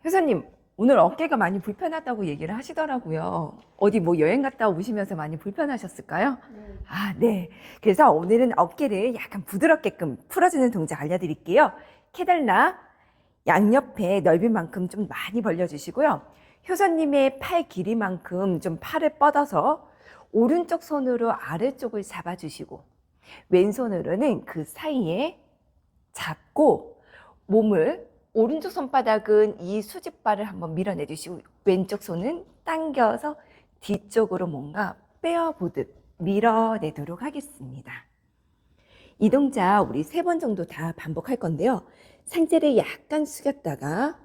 회사님, 오늘 어깨가 많이 불편하다고 얘기를 하시더라고요. 어디 뭐 여행 갔다 오시면서 많이 불편하셨을까요? 네. 아, 네. 그래서 오늘은 어깨를 약간 부드럽게끔 풀어주는 동작 알려드릴게요. 케달라 양옆에 넓이만큼 좀 많이 벌려주시고요. 효선님의 팔 길이만큼 좀 팔을 뻗어서 오른쪽 손으로 아래쪽을 잡아주시고 왼손으로는 그 사이에 잡고 몸을 오른쪽 손바닥은 이 수직발을 한번 밀어내 주시고 왼쪽 손은 당겨서 뒤쪽으로 뭔가 빼어보듯 밀어내도록 하겠습니다. 이 동작 우리 3번 정도 다 반복할 건데요. 상체를 약간 숙였다가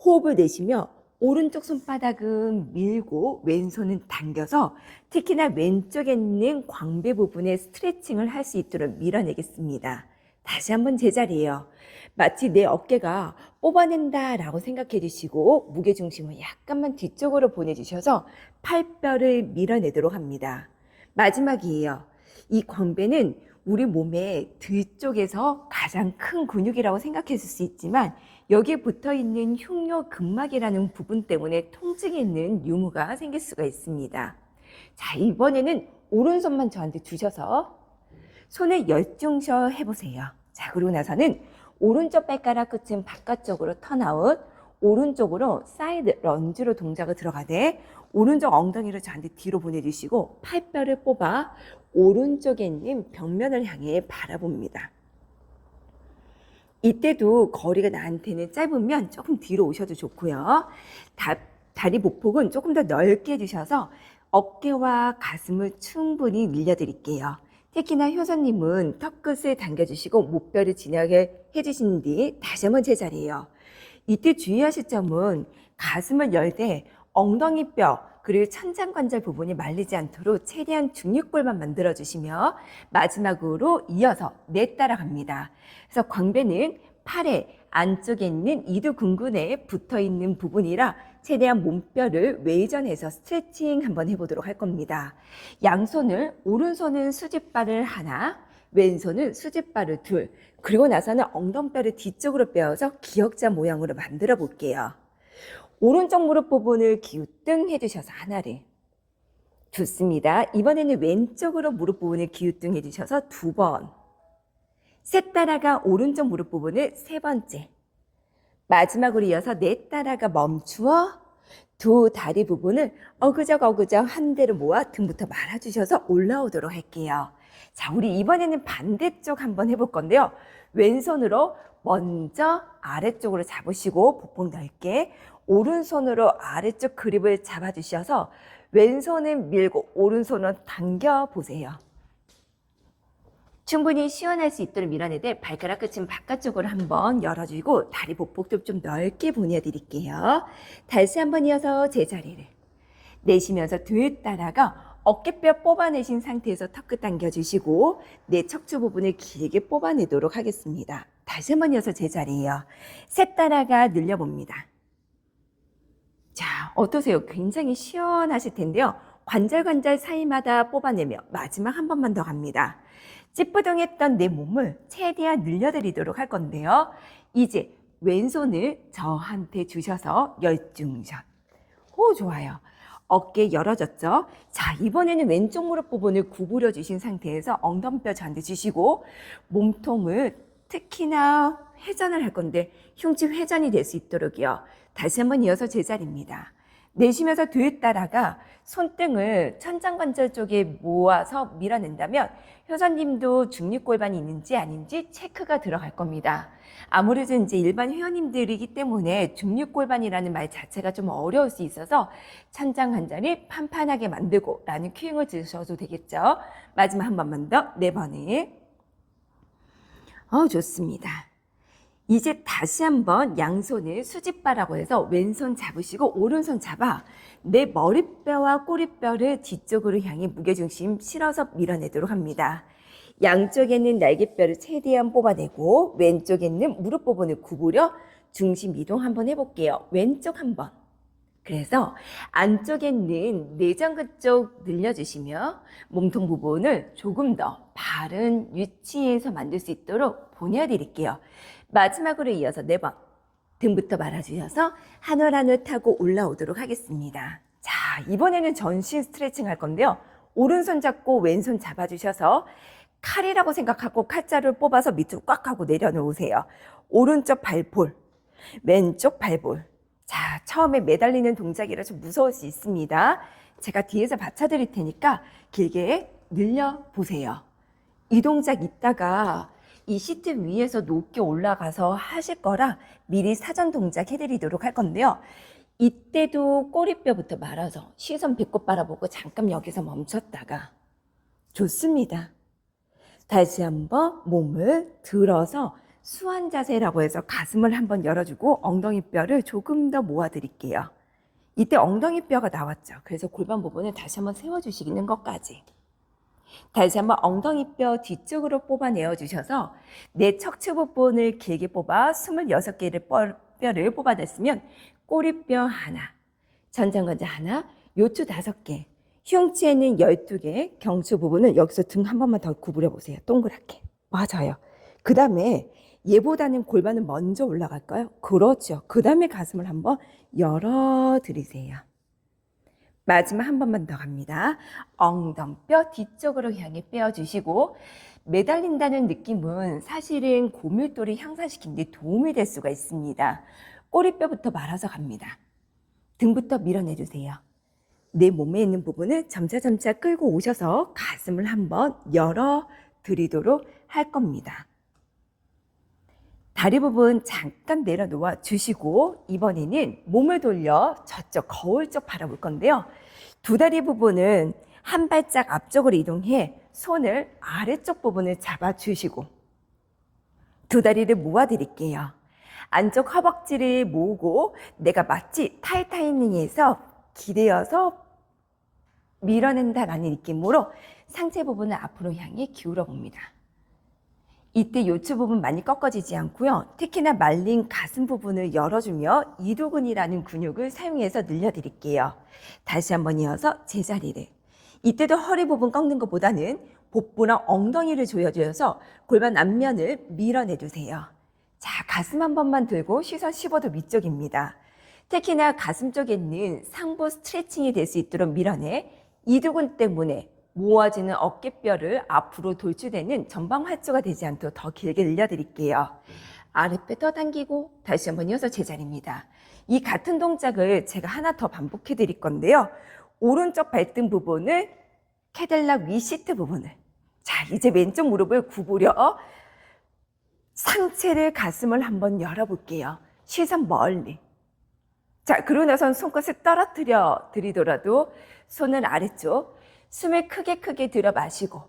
호흡을 내쉬며 오른쪽 손바닥은 밀고 왼손은 당겨서 특히나 왼쪽에 있는 광배 부분에 스트레칭을 할 수 있도록 밀어내겠습니다. 다시 한번 제자리예요. 마치 내 어깨가 뽑아낸다라고 생각해 주시고 무게중심을 약간만 뒤쪽으로 보내주셔서 팔뼈를 밀어내도록 합니다. 마지막이에요. 이 광배는 우리 몸의 뒤쪽에서 가장 큰 근육이라고 생각했을 수 있지만 여기에 붙어있는 흉요근막이라는 부분 때문에 통증이 있는 유무가 생길 수가 있습니다. 자, 이번에는 오른손만 저한테 주셔서 손을 열중셔 해보세요. 자, 그러고 나서는 오른쪽 발가락 끝은 바깥쪽으로 턴아웃, 오른쪽으로 사이드 런지로 동작을 들어가되 오른쪽 엉덩이를 저한테 뒤로 보내주시고 팔뼈를 뽑아 오른쪽에 있는 벽면을 향해 바라봅니다. 이때도 거리가 나한테는 짧으면 조금 뒤로 오셔도 좋고요. 다리 보폭은 조금 더 넓게 해주셔서 어깨와 가슴을 충분히 늘려드릴게요. 특히나 효선님은 턱끝을 당겨주시고 목뼈를 진하게 해주신 뒤 다시 한번 제자리예요. 이때 주의하실 점은 가슴을 열 때 엉덩이뼈 그리고 천장관절 부분이 말리지 않도록 최대한 중립골만 만들어주시며 마지막으로 이어서 따라갑니다. 그래서 광배는 팔의 안쪽에 있는 이두근근에 붙어있는 부분이라 최대한 몸뼈를 외전해서 스트레칭 한번 해보도록 할 겁니다. 양손을 오른손은 수직발을 하나, 왼손은 수직발을 둘, 그리고 나서는 엉덩뼈를 뒤쪽으로 빼어서 기역자 모양으로 만들어 볼게요. 오른쪽 무릎 부분을 기우뚱 해주셔서 하나를. 좋습니다. 이번에는 왼쪽으로 무릎 부분을 기우뚱 해주셔서 2번. 셋 따라가 오른쪽 무릎 부분을 3번째. 마지막으로 이어서 따라가 멈추어 두 다리 부분을 어그적 한 대로 모아 등부터 말아주셔서 올라오도록 할게요. 자, 우리 이번에는 반대쪽 한번 해볼 건데요. 왼손으로 먼저 아래쪽으로 잡으시고 보폭 넓게 오른손으로 아래쪽 그립을 잡아주셔서 왼손은 밀고 오른손은 당겨보세요. 충분히 시원할 수 있도록 밀어내되 발가락 끝은 바깥쪽으로 한번 열어주고 다리 보폭도 좀 넓게 보내드릴게요. 다시 한번 이어서 제자리를 내쉬면서 둘 따라가 어깨뼈 뽑아내신 상태에서 턱끝 당겨주시고 내 척추 부분을 길게 뽑아내도록 하겠습니다. 다시 한번 이어서 제자리예요. 셋 따라가 늘려봅니다. 자, 어떠세요? 굉장히 시원하실 텐데요. 관절 사이마다 뽑아내며 마지막 한 번만 더 갑니다. 찌뿌둥했던 내 몸을 최대한 늘려드리도록 할 건데요. 이제 왼손을 저한테 주셔서 열중샷. 오, 좋아요. 어깨 열어졌죠? 자, 이번에는 왼쪽 무릎 부분을 구부려 주신 상태에서 엉덩이뼈 저한테 주시고 몸통을 특히나 회전을 할 건데 흉추 회전이 될 수 있도록요. 다시 한번 이어서 제자리입니다. 내쉬면서 뒤에 따라가 손등을 천장관절 쪽에 모아서 밀어낸다면 효선님도 중립골반이 있는지 아닌지 체크가 들어갈 겁니다. 아무래도 이제 일반 회원님들이기 때문에 중립골반이라는 말 자체가 좀 어려울 수 있어서 천장관절을 판판하게 만들고 라는 큐잉을 주셔도 되겠죠. 마지막 한 번만 더 4번을. 좋습니다. 이제 다시 한번 양손을 수직바라고 해서 왼손 잡으시고 오른손 잡아 내 머리뼈와 꼬리뼈를 뒤쪽으로 향해 무게중심 실어서 밀어내도록 합니다. 양쪽에 있는 날개뼈를 최대한 뽑아내고 왼쪽에 있는 무릎 부분을 구부려 중심 이동 한번 해볼게요. 왼쪽 한번. 그래서 안쪽에 있는 내장근 쪽 늘려주시며 몸통 부분을 조금 더 바른 위치에서 만들 수 있도록 보내드릴게요. 마지막으로 이어서 4번. 등부터 말아주셔서 한 올 한 올 타고 올라오도록 하겠습니다. 자, 이번에는 전신 스트레칭 할 건데요. 오른손 잡고 왼손 잡아주셔서 칼이라고 생각하고 칼자루를 뽑아서 밑으로 꽉 하고 내려놓으세요. 오른쪽 발볼, 왼쪽 발볼. 자, 처음에 매달리는 동작이라 좀 무서울 수 있습니다. 제가 뒤에서 받쳐드릴 테니까 길게 늘려보세요. 이 동작 있다가 이 시트 위에서 높게 올라가서 하실 거라 미리 사전 동작 해드리도록 할 건데요. 이때도 꼬리뼈부터 말아서 시선 배꼽 바라보고 잠깐 여기서 멈췄다가 좋습니다. 다시 한번 몸을 들어서 수완 자세라고 해서 가슴을 한번 열어주고 엉덩이 뼈를 조금 더 모아드릴게요. 이때 엉덩이 뼈가 나왔죠. 그래서 골반 부분을 다시 한번 세워주시는 것까지. 다시 한번 엉덩이 뼈 뒤쪽으로 뽑아내어 주셔서 내 척추 부분을 길게 뽑아 26개를 뼈를 뽑아냈으면 꼬리뼈 하나, 전장관자 하나, 요추 5개, 흉추에는 12개, 경추 부분을 여기서 등 한 번만 더 구부려 보세요. 동그랗게. 맞아요. 그 다음에 얘보다는 골반은 먼저 올라갈까요? 그렇죠. 그 다음에 가슴을 한번 열어드리세요. 마지막 한 번만 더 갑니다. 엉덩뼈 뒤쪽으로 향해 빼어주시고 매달린다는 느낌은 사실은 고밀도를 향상시키는 데 도움이 될 수가 있습니다. 꼬리뼈부터 말아서 갑니다. 등부터 밀어내주세요. 내 몸에 있는 부분을 점차점차 끌고 오셔서 가슴을 한번 열어드리도록 할 겁니다. 다리 부분 잠깐 내려놓아 주시고 이번에는 몸을 돌려 저쪽 거울 쪽 바라볼 건데요. 두 다리 부분은 한 발짝 앞쪽으로 이동해 손을 아래쪽 부분을 잡아주시고 두 다리를 모아드릴게요. 안쪽 허벅지를 모으고 내가 마치 타이타닝에서 기대어서 밀어낸다라는 느낌으로 상체 부분을 앞으로 향해 기울어 봅니다. 이때 요추 부분 많이 꺾어지지 않고요. 특히나 말린 가슴 부분을 열어주며 이두근이라는 근육을 사용해서 늘려드릴게요. 다시 한번 이어서 제자리를. 이때도 허리 부분 꺾는 것보다는 복부랑 엉덩이를 조여주셔서 골반 앞면을 밀어내주세요. 자, 가슴 한 번만 들고 시선 15도 위쪽입니다. 특히나 가슴 쪽에 있는 상부 스트레칭이 될 수 있도록 밀어내 이두근 때문에 모아지는 어깨뼈를 앞으로 돌출되는 전방 활주가 되지 않도록 더 길게 늘려드릴게요. 아랫배 더 당기고 다시 한번 이어서 제자리입니다. 이 같은 동작을 제가 하나 더 반복해 드릴 건데요. 오른쪽 발등 부분을 캐딜락 위 시트 부분을 자 이제 왼쪽 무릎을 구부려 상체를 가슴을 한번 열어볼게요. 시선 멀리. 자 그러고 나선 손끝을 떨어뜨려 드리더라도 손은 아래쪽 숨을 크게 들어 마시고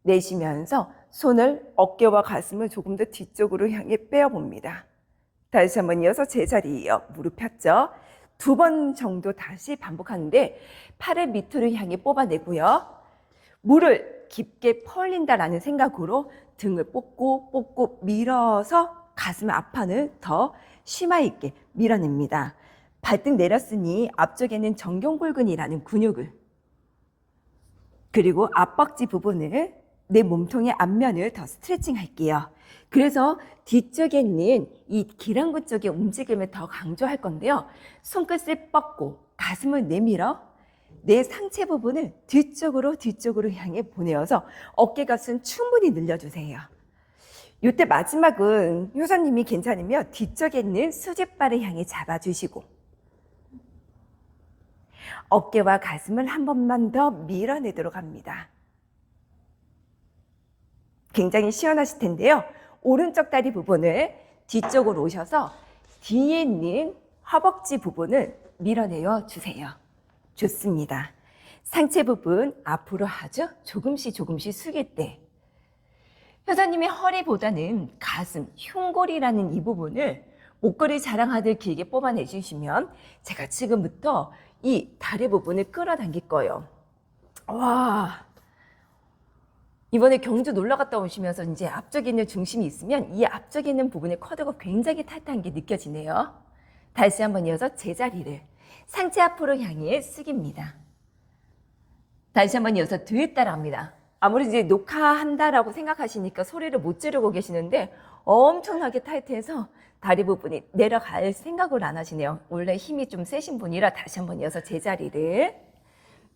내쉬면서 손을 어깨와 가슴을 조금 더 뒤쪽으로 향해 빼어봅니다. 다시 한번 이어서 제자리예요. 무릎 폈죠? 2번 정도 다시 반복하는데 팔을 밑으로 향해 뽑아내고요. 물을 깊게 퍼올린다라는 생각으로 등을 뽑고 밀어서 가슴 앞판을 더 심화 있게 밀어냅니다. 발등 내렸으니 앞쪽에는 정경골근이라는 근육을 그리고 앞벅지 부분을 내 몸통의 앞면을 더 스트레칭 할게요. 그래서 뒤쪽에 있는 이 기랑근 쪽의 움직임을 더 강조할 건데요. 손끝을 뻗고 가슴을 내밀어 내 상체 부분을 뒤쪽으로 향해 보내어서 어깨가슴 충분히 늘려주세요. 이때 마지막은 효선님이 괜찮으면 뒤쪽에 있는 수직발을 향해 잡아주시고 어깨와 가슴을 한 번만 더 밀어내도록 합니다. 굉장히 시원하실 텐데요. 오른쪽 다리 부분을 뒤쪽으로 오셔서 뒤에 있는 허벅지 부분을 밀어내어 주세요. 좋습니다. 상체 부분 앞으로 아주 조금씩 숙일 때 효사님의 허리보다는 가슴, 흉골이라는 이 부분을 목걸이 자랑하듯 길게 뽑아내 주시면 제가 지금부터 이 다리 부분을 끌어당길 거예요. 와, 이번에 경주 놀러 갔다 오시면서 이제 앞쪽에 있는 중심이 있으면 이 앞쪽에 있는 부분의 커드가 굉장히 타이트한 게 느껴지네요. 다시 한번 이어서 제자리를 상체 앞으로 향해 숙입니다. 다시 한번 이어서 뒤에 따라합니다. 아무리 이제 녹화한다라고 생각하시니까 소리를 못 지르고 계시는데 엄청나게 타이트해서 다리 부분이 내려갈 생각을 안 하시네요. 원래 힘이 좀 세신 분이라 다시 한번 이어서 제자리를.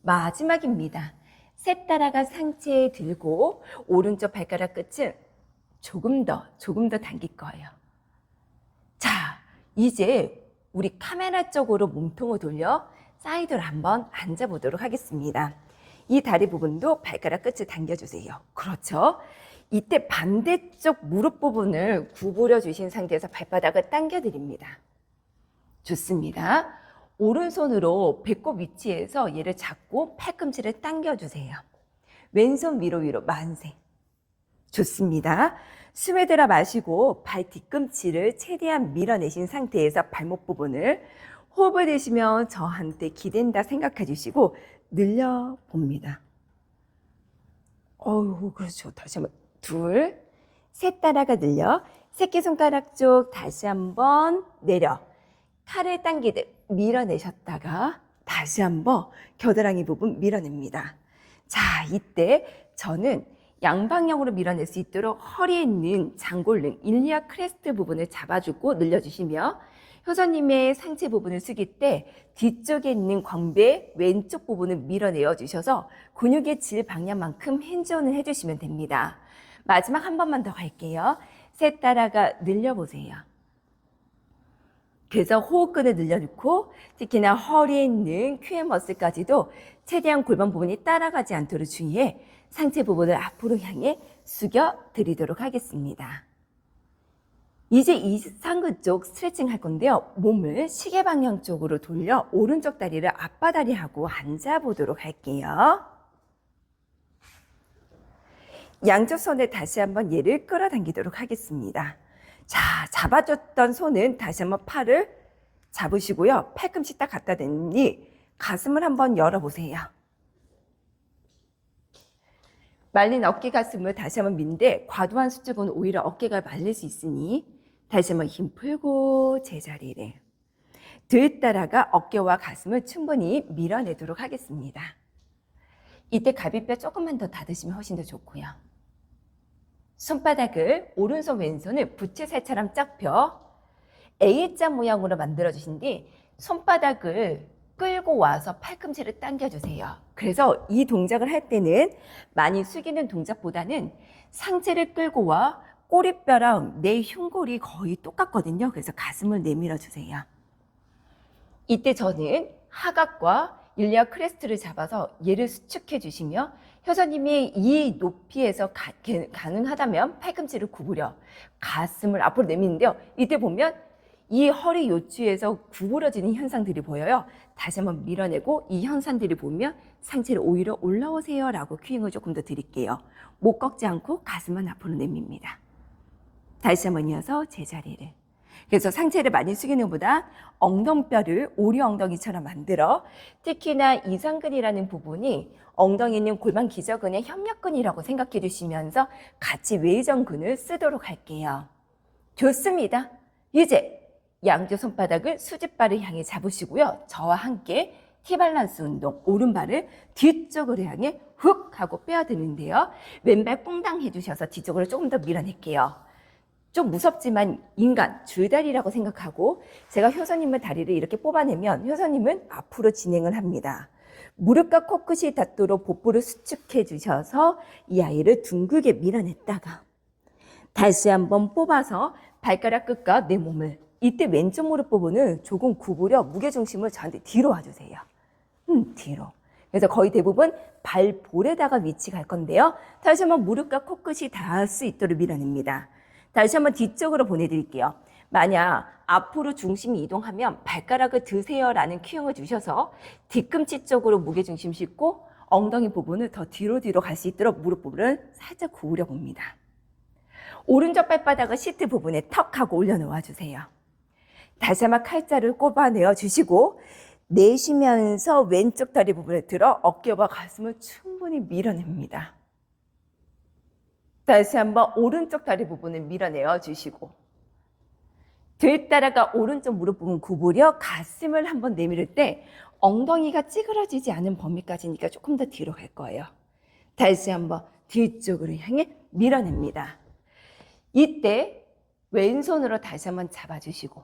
마지막입니다. 셋 따라가 상체에 들고 오른쪽 발가락 끝을 조금 더 당길 거예요. 자, 이제 우리 카메라 쪽으로 몸통을 돌려 사이드로 한번 앉아보도록 하겠습니다. 이 다리 부분도 발가락 끝을 당겨주세요. 그렇죠? 이때 반대쪽 무릎 부분을 구부려 주신 상태에서 발바닥을 당겨드립니다. 좋습니다. 오른손으로 배꼽 위치에서 얘를 잡고 팔꿈치를 당겨주세요. 왼손 위로 만세. 좋습니다. 숨을 들어 마시고 발 뒤꿈치를 최대한 밀어내신 상태에서 발목 부분을 호흡을 내쉬며 저한테 기댄다 생각해 주시고 늘려봅니다. 그렇죠. 다시 한번 둘, 셋 따라가 늘려 새끼손가락 쪽 다시 한번 내려 칼을 당기듯 밀어내셨다가 다시 한번 겨드랑이 부분 밀어냅니다. 자, 이때 저는 양방향으로 밀어낼 수 있도록 허리에 있는 장골릉, 일리아 크레스트 부분을 잡아주고 늘려주시며 효선님의 상체 부분을 숙일 때 뒤쪽에 있는 광배 왼쪽 부분을 밀어내어 주셔서 근육의 질 방향만큼 핸즈온을 해주시면 됩니다. 마지막 한 번만 더 갈게요. 셋 따라가 늘려보세요. 그래서 호흡근을 늘려놓고 특히나 허리에 있는 큐앤머슬까지도 최대한 골반 부분이 따라가지 않도록 주의해 상체 부분을 앞으로 향해 숙여 드리도록 하겠습니다. 이제 이 상근 쪽 스트레칭 할 건데요. 몸을 시계 방향 쪽으로 돌려 오른쪽 다리를 앞바다리 하고 앉아보도록 할게요. 양쪽 손에 다시 한번 얘를 끌어당기도록 하겠습니다. 자, 잡아줬던 손은 다시 한번 팔을 잡으시고요. 팔꿈치 딱 갖다 대니 가슴을 한번 열어보세요. 말린 어깨 가슴을 다시 한번 민데 과도한 수축은 오히려 어깨가 말릴 수 있으니 다시 한번 힘 풀고 제자리를. 뒤따라가 어깨와 가슴을 충분히 밀어내도록 하겠습니다. 이때 갈비뼈 조금만 더 닫으시면 훨씬 더 좋고요. 손바닥을 오른손 왼손을 부채살처럼 쫙 펴 A자 모양으로 만들어주신 뒤 손바닥을 끌고 와서 팔꿈치를 당겨주세요. 그래서 이 동작을 할 때는 많이 숙이는 동작보다는 상체를 끌고 와 꼬리뼈랑 내 흉골이 거의 똑같거든요. 그래서 가슴을 내밀어 주세요. 이때 저는 하각과 일리아 크레스트를 잡아서 얘를 수축해 주시며 효선님이 이 높이에서 가능하다면 팔꿈치를 구부려 가슴을 앞으로 내미는데요. 이때 보면 이 허리 요추에서 구부러지는 현상들이 보여요. 다시 한번 밀어내고 이 현상들이 보면 상체를 오히려 올라오세요 라고 큐잉을 조금 더 드릴게요. 목 꺾지 않고 가슴만 앞으로 내밉니다. 다시 한번 이어서 제자리를. 그래서 상체를 많이 숙이는 것보다 엉덩뼈를 오리 엉덩이처럼 만들어 특히나 이상근이라는 부분이 엉덩이 있는 골반 기저근의 협력근이라고 생각해 주시면서 같이 외전근을 쓰도록 할게요. 좋습니다. 이제 양쪽 손바닥을 수직발을 향해 잡으시고요. 저와 함께 티발란스 운동, 오른발을 뒤쪽으로 향해 훅 하고 빼어드는데요. 왼발 뽕당 해주셔서 뒤쪽으로 조금 더 밀어낼게요. 좀 무섭지만 인간, 줄다리라고 생각하고 제가 효선님의 다리를 이렇게 뽑아내면 효선님은 앞으로 진행을 합니다. 무릎과 코끝이 닿도록 복부를 수축해 주셔서 이 아이를 둥글게 밀어냈다가 다시 한번 뽑아서 발가락 끝과 내 몸을 이때 왼쪽 무릎 부분을 조금 구부려 무게중심을 저한테 뒤로 와주세요. 뒤로. 그래서 거의 대부분 발볼에다가 위치 갈 건데요. 다시 한번 무릎과 코끝이 닿을 수 있도록 밀어냅니다. 다시 한번 뒤쪽으로 보내드릴게요. 만약 앞으로 중심이 이동하면 발가락을 드세요라는 큐잉을 주셔서 뒤꿈치 쪽으로 무게중심 싣고 엉덩이 부분을 더 뒤로 갈 수 있도록 무릎 부분을 살짝 구부려 봅니다. 오른쪽 발바닥을 시트 부분에 턱 하고 올려놓아 주세요. 다시 한번 칼자를 꼽아내어 주시고 내쉬면서 왼쪽 다리 부분에 들어 어깨와 가슴을 충분히 밀어냅니다. 다시 한번 오른쪽 다리 부분을 밀어내어 주시고 뒤따라가 오른쪽 무릎 부분 구부려 가슴을 한번 내밀을 때 엉덩이가 찌그러지지 않은 범위까지니까 조금 더 뒤로 갈 거예요. 다시 한번 뒤쪽으로 향해 밀어냅니다. 이때 왼손으로 다시 한번 잡아주시고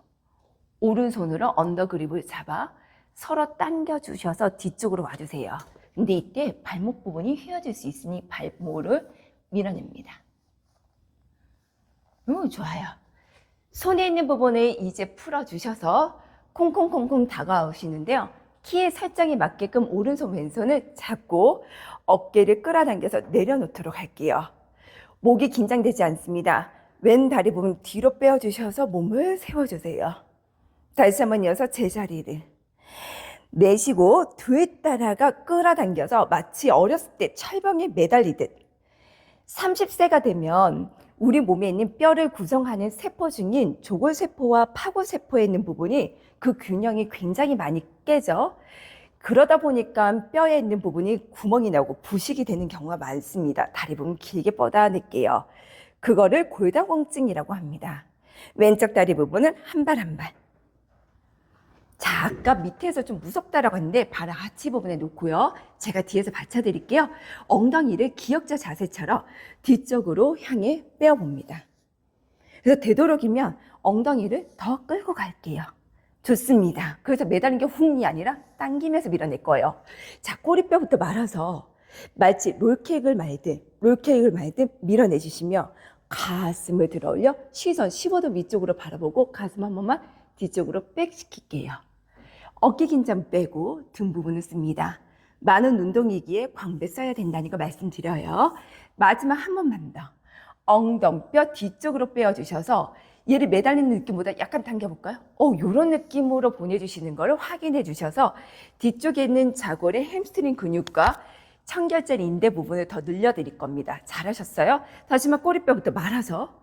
오른손으로 언더그립을 잡아 서로 당겨주셔서 뒤쪽으로 와주세요. 근데 이때 발목 부분이 휘어질 수 있으니 발목을 밀어냅니다. 좋아요. 손에 있는 부분을 이제 풀어주셔서 콩콩콩콩 다가오시는데요. 키의 설정에 맞게끔 오른손 왼손을 잡고 어깨를 끌어당겨서 내려놓도록 할게요. 목이 긴장되지 않습니다. 왼 다리 부분 뒤로 빼어주셔서 몸을 세워주세요. 다시 한번 이어서 제자리를 내쉬고 뒤따라가 끌어당겨서 마치 어렸을 때 철봉에 매달리듯 30세가 되면 우리 몸에 있는 뼈를 구성하는 세포 중인 조골세포와 파골세포에 있는 부분이 그 균형이 굉장히 많이 깨져 그러다 보니까 뼈에 있는 부분이 구멍이 나고 부식이 되는 경우가 많습니다. 다리 부분 길게 뻗어낼게요. 그거를 골다공증이라고 합니다. 왼쪽 다리 부분은 한 발 한 발. 자, 아까 밑에서 좀 무섭다라고 했는데 발 하치 부분에 놓고요. 제가 뒤에서 받쳐드릴게요. 엉덩이를 기역자 자세처럼 뒤쪽으로 향해 빼어봅니다. 그래서 되도록이면 엉덩이를 더 끌고 갈게요. 좋습니다. 그래서 매달린 게 훅이 아니라 당기면서 밀어낼 거예요. 자, 꼬리뼈부터 말아서 마치 롤케이크를 말듯 밀어내주시며 가슴을 들어 올려 시선 15도 위쪽으로 바라보고 가슴 한 번만 뒤쪽으로 백 시킬게요. 어깨 긴장 빼고 등 부분을 씁니다. 많은 운동이기에 광배 써야 된다는 거 말씀드려요. 마지막 한 번만 더. 엉덩뼈 뒤쪽으로 빼어주셔서 얘를 매달리는 느낌보다 약간 당겨볼까요? 이런 느낌으로 보내주시는 걸 확인해 주셔서 뒤쪽에 있는 좌골의 햄스트링 근육과 청결제 인대 부분을 더 늘려드릴 겁니다. 잘하셨어요? 다시 한번 꼬리뼈부터 말아서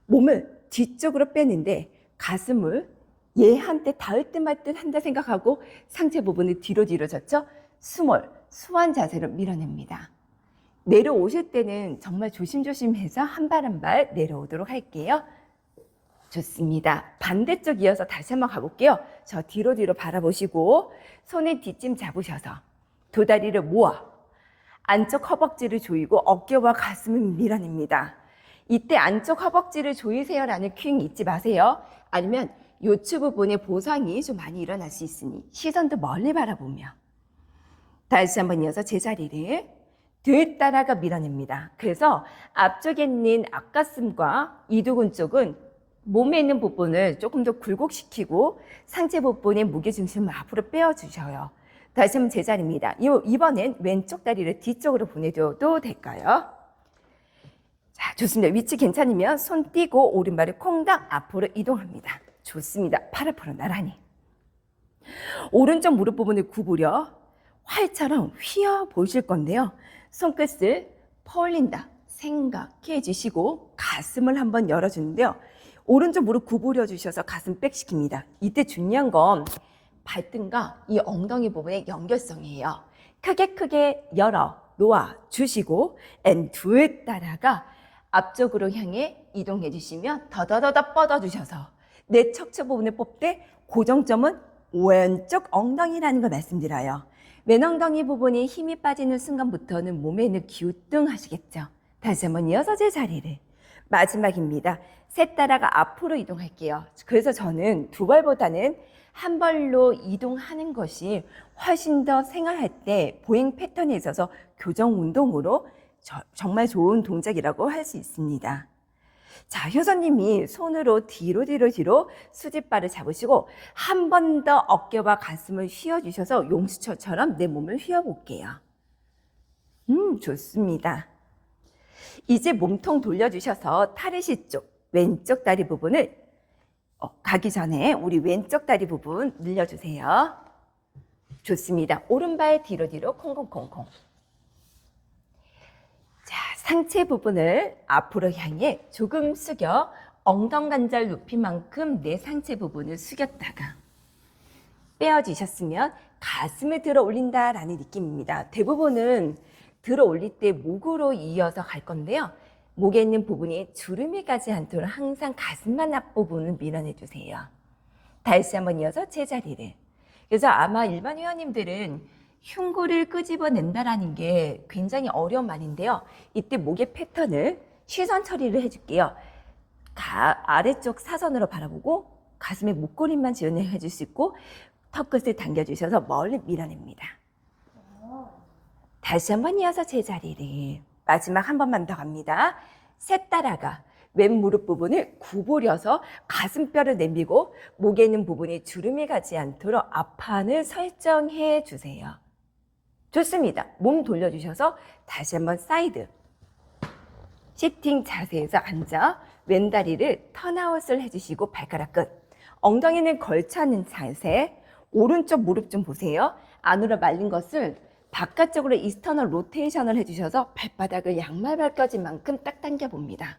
몸을 뒤쪽으로 빼는데 가슴을 얘한테 닿을 듯 말 듯 한다 생각하고 상체 부분을 뒤로 졌죠? 수완 자세로 밀어냅니다. 내려오실 때는 정말 조심조심해서 한 발 한 발 내려오도록 할게요. 좋습니다. 반대쪽 이어서 다시 한번 가볼게요. 저 뒤로 바라보시고 손에 뒷짐 잡으셔서 두 다리를 모아 안쪽 허벅지를 조이고 어깨와 가슴을 밀어냅니다. 이때 안쪽 허벅지를 조이세요라는 큐잉 잊지 마세요. 아니면 요추 부분에 보상이 좀 많이 일어날 수 있으니 시선도 멀리 바라보며 다시 한번 이어서 제자리를 뒤따라가 밀어냅니다. 그래서 앞쪽에 있는 앞가슴과 이두근 쪽은 몸에 있는 부분을 조금 더 굴곡시키고 상체 부분의 무게중심을 앞으로 빼어주셔요. 다시 한번 제자리입니다. 이번엔 왼쪽 다리를 뒤쪽으로 보내줘도 될까요? 자, 좋습니다. 위치 괜찮으면 손 띄고 오른발을 콩닥 앞으로 이동합니다. 좋습니다. 팔 앞으로 나란히. 오른쪽 무릎 부분을 구부려 활처럼 휘어 보실 건데요. 손끝을 퍼올린다 생각해 주시고 가슴을 한번 열어주는데요. 오른쪽 무릎 구부려 주셔서 가슴 백 시킵니다. 이때 중요한 건 발등과 이 엉덩이 부분의 연결성이에요. 크게 열어 놓아 주시고 둘 따라가 앞쪽으로 향해 이동해 주시면 더더더더 뻗어 주셔서 내 척추 부분을 뽑되 고정점은 왼쪽 엉덩이라는 걸 말씀드려요. 왼 엉덩이 부분이 힘이 빠지는 순간부터는 몸에 있는 기우뚱 하시겠죠. 다시 한번 이어서 제 자리를. 마지막입니다. 셋 따라가 앞으로 이동할게요. 그래서 저는 두 발보다는 한 발로 이동하는 것이 훨씬 더 생활할 때 보행 패턴에 있어서 교정 운동으로 정말 좋은 동작이라고 할 수 있습니다. 자, 효선님이 손으로 뒤로 수직발을 잡으시고 한 번 더 어깨와 가슴을 휘어주셔서 용수철처럼 내 몸을 휘어볼게요. 좋습니다. 이제 몸통 돌려주셔서 타르시 쪽 왼쪽 다리 부분을 가기 전에 우리 왼쪽 다리 부분 늘려주세요. 좋습니다. 오른발 뒤로 콩콩콩콩. 자, 상체 부분을 앞으로 향해 조금 숙여 엉덩관절 높이만큼 내 상체 부분을 숙였다가 빼어지셨으면 가슴을 들어 올린다라는 느낌입니다. 대부분은 들어 올릴 때 목으로 이어서 갈 건데요. 목에 있는 부분이 주름이 가지 않도록 항상 가슴만 앞부분을 밀어내 주세요. 다시 한번 이어서 제자리를. 그래서 아마 일반 회원님들은 흉골을 끄집어낸다라는 게 굉장히 어려운 말인데요. 이때 목의 패턴을 시선 처리를 해줄게요. 아래쪽 사선으로 바라보고 가슴에 목걸이만 지원해 줄 수 있고 턱끝을 당겨주셔서 멀리 밀어냅니다. 다시 한번 이어서 제자리를. 마지막 한 번만 더 갑니다. 셋 따라가. 왼 무릎 부분을 구부려서 가슴뼈를 내밀고 목에 있는 부분이 주름이 가지 않도록 앞판을 설정해 주세요. 좋습니다. 몸 돌려주셔서 다시 한번 사이드. 시팅 자세에서 앉아 왼다리를 턴아웃을 해주시고 발가락 끝. 엉덩이는 걸쳐 앉는 자세. 오른쪽 무릎 좀 보세요. 안으로 말린 것을 바깥쪽으로 이스터널 로테이션을 해주셔서 발바닥을 양말 발까지 만큼 딱 당겨봅니다.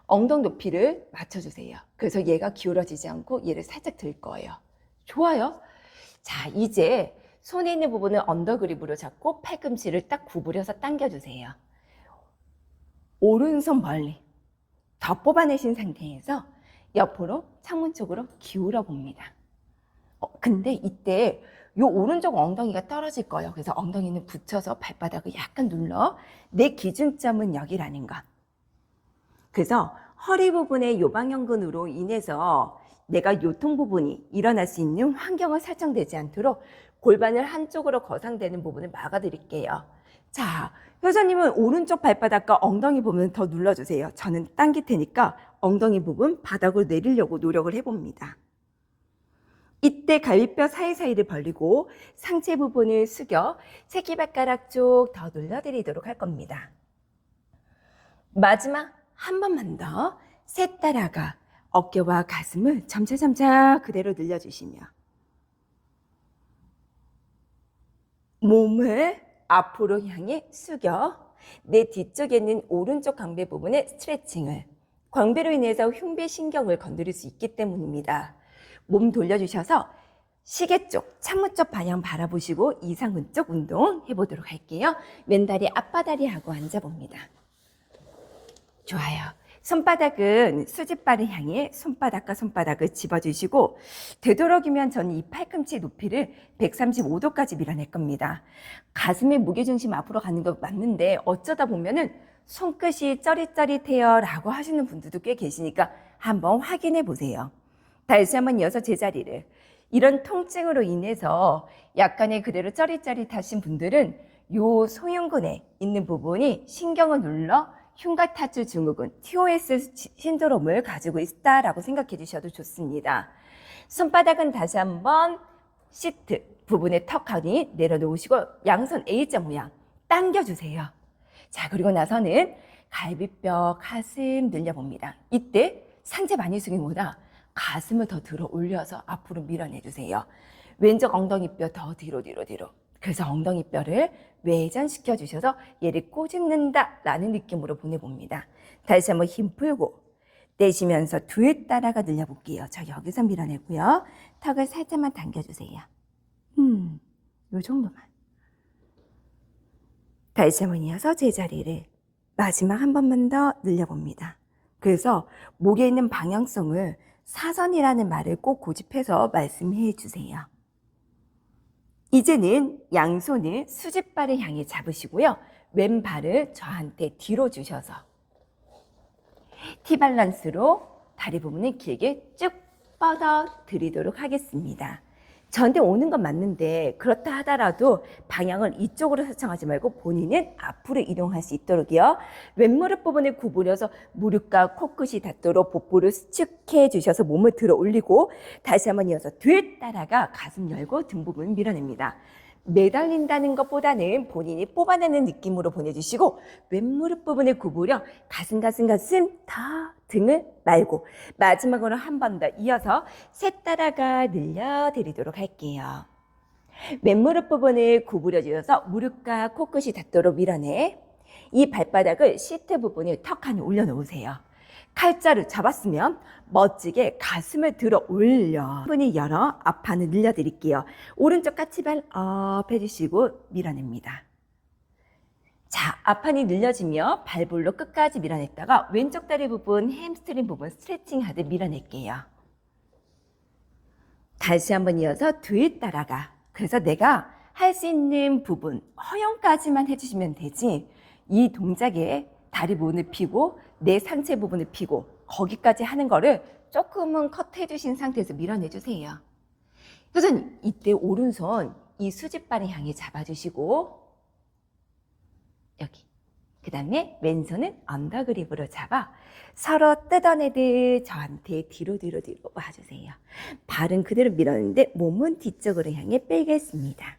엉덩이 높이를 맞춰주세요. 그래서 얘가 기울어지지 않고 얘를 살짝 들 거예요. 좋아요. 자, 이제 손에 있는 부분을 언더그립으로 잡고 팔꿈치를 딱 구부려서 당겨주세요. 오른손 멀리 더 뽑아내신 상태에서 옆으로 창문 쪽으로 기울어 봅니다. 근데 이때 요 오른쪽 엉덩이가 떨어질 거예요. 그래서 엉덩이는 붙여서 발바닥을 약간 눌러. 내 기준점은 여기라는 것. 그래서 허리 부분의 요방형근으로 인해서 내가 요통 부분이 일어날 수 있는 환경을 설정되지 않도록 골반을 한쪽으로 거상되는 부분을 막아드릴게요. 자, 효자님은 오른쪽 발바닥과 엉덩이 부분 더 눌러주세요. 저는 당길 테니까 엉덩이 부분 바닥으로 내리려고 노력을 해봅니다. 이때 갈비뼈 사이사이를 벌리고 상체 부분을 숙여 새끼발가락 쪽 더 눌러드리도록 할 겁니다. 마지막 한 번만 더. 셋 따라가. 어깨와 가슴을 점차점차 그대로 늘려주시며 몸을 앞으로 향해 숙여 내 뒤쪽에 있는 오른쪽 광배 부분의 스트레칭을. 광배로 인해서 흉배신경을 건드릴 수 있기 때문입니다. 몸 돌려주셔서 시계 쪽, 창문 쪽 방향 바라보시고 이상근 쪽 운동 해보도록 할게요. 왼다리 앞바다리 하고 앉아봅니다. 좋아요. 손바닥은 수직발을 향해 손바닥과 손바닥을 집어주시고 되도록이면 저는 이 팔꿈치 높이를 135도까지 밀어낼 겁니다. 가슴의 무게중심 앞으로 가는 거 맞는데 어쩌다 보면은 손끝이 쩌릿쩌릿해요 라고 하시는 분들도 꽤 계시니까 한번 확인해 보세요. 다시 한번 이어서 제자리를. 이런 통증으로 인해서 약간의 그대로 쩌릿쩌릿하신 분들은 요 소흉근에 있는 부분이 신경을 눌러 흉곽타출 증후군, TOS 신드롬을 가지고 있다라고 생각해 주셔도 좋습니다. 손바닥은 다시 한번 시트 부분에 턱하니 내려놓으시고 양손 A자 모양 당겨주세요. 자, 그리고 나서는 갈비뼈, 가슴 늘려봅니다. 이때 상체 많이 숙이보다 가슴을 더 들어 올려서 앞으로 밀어내주세요. 왼쪽 엉덩이뼈 더 뒤로. 그래서 엉덩이뼈를 외전시켜 주셔서 얘를 꼬집는다 라는 느낌으로 보내봅니다. 다시 한번 힘 풀고 내쉬면서 뒤에 따라가 늘려볼게요. 저 여기서 밀어내고요. 턱을 살짝만 당겨주세요. 요 정도만. 다시 한번 이어서 제자리를 마지막 한 번만 더 늘려봅니다. 그래서 목에 있는 방향성을 사선이라는 말을 꼭 고집해서 말씀해 주세요. 이제는 양손을 수직발을 향해 잡으시고요. 왼발을 저한테 뒤로 주셔서 T발란스로 다리 부분을 길게 쭉 뻗어 드리도록 하겠습니다. 저한테 오는 건 맞는데 그렇다 하더라도 방향을 이쪽으로 설정하지 말고 본인은 앞으로 이동할 수 있도록요. 왼무릎 부분을 구부려서 무릎과 코끝이 닿도록 복부를 수축해 주셔서 몸을 들어 올리고 다시 한번 이어서 뒤에 따라가 가슴 열고 등 부분 밀어냅니다. 매달린다는 것보다는 본인이 뽑아내는 느낌으로 보내주시고 왼무릎 부분을 구부려 가슴 더 등을 말고 마지막으로 한 번 더 이어서 셋 따라가 늘려드리도록 할게요. 왼무릎 부분을 구부려 주셔서 무릎과 코끝이 닿도록 밀어내. 이 발바닥을 시트 부분을 턱 안에 올려놓으세요. 칼자루 잡았으면 멋지게 가슴을 들어 올려 분이 열어 앞판을 늘려드릴게요. 오른쪽 까치발 업 해주시고 밀어냅니다. 자, 앞판이 늘려지며 발볼로 끝까지 밀어냈다가 왼쪽 다리 부분, 햄스트링 부분 스트레칭 하듯 밀어낼게요. 다시 한번 이어서 뒤에 따라가. 그래서 내가 할 수 있는 부분, 허영까지만 해주시면 되지, 이 동작에 다리 부분을 펴고 내 상체 부분을 펴고 거기까지 하는 거를 조금은 컷해 주신 상태에서 밀어내 주세요. 교수님, 이때 오른손 이 수직발을 향해 잡아주시고 여기, 그 다음에 왼손은 언더그립으로 잡아 서로 뜯어내듯 저한테 뒤로 와주세요. 발은 그대로 밀었는데 몸은 뒤쪽으로 향해 빼겠습니다.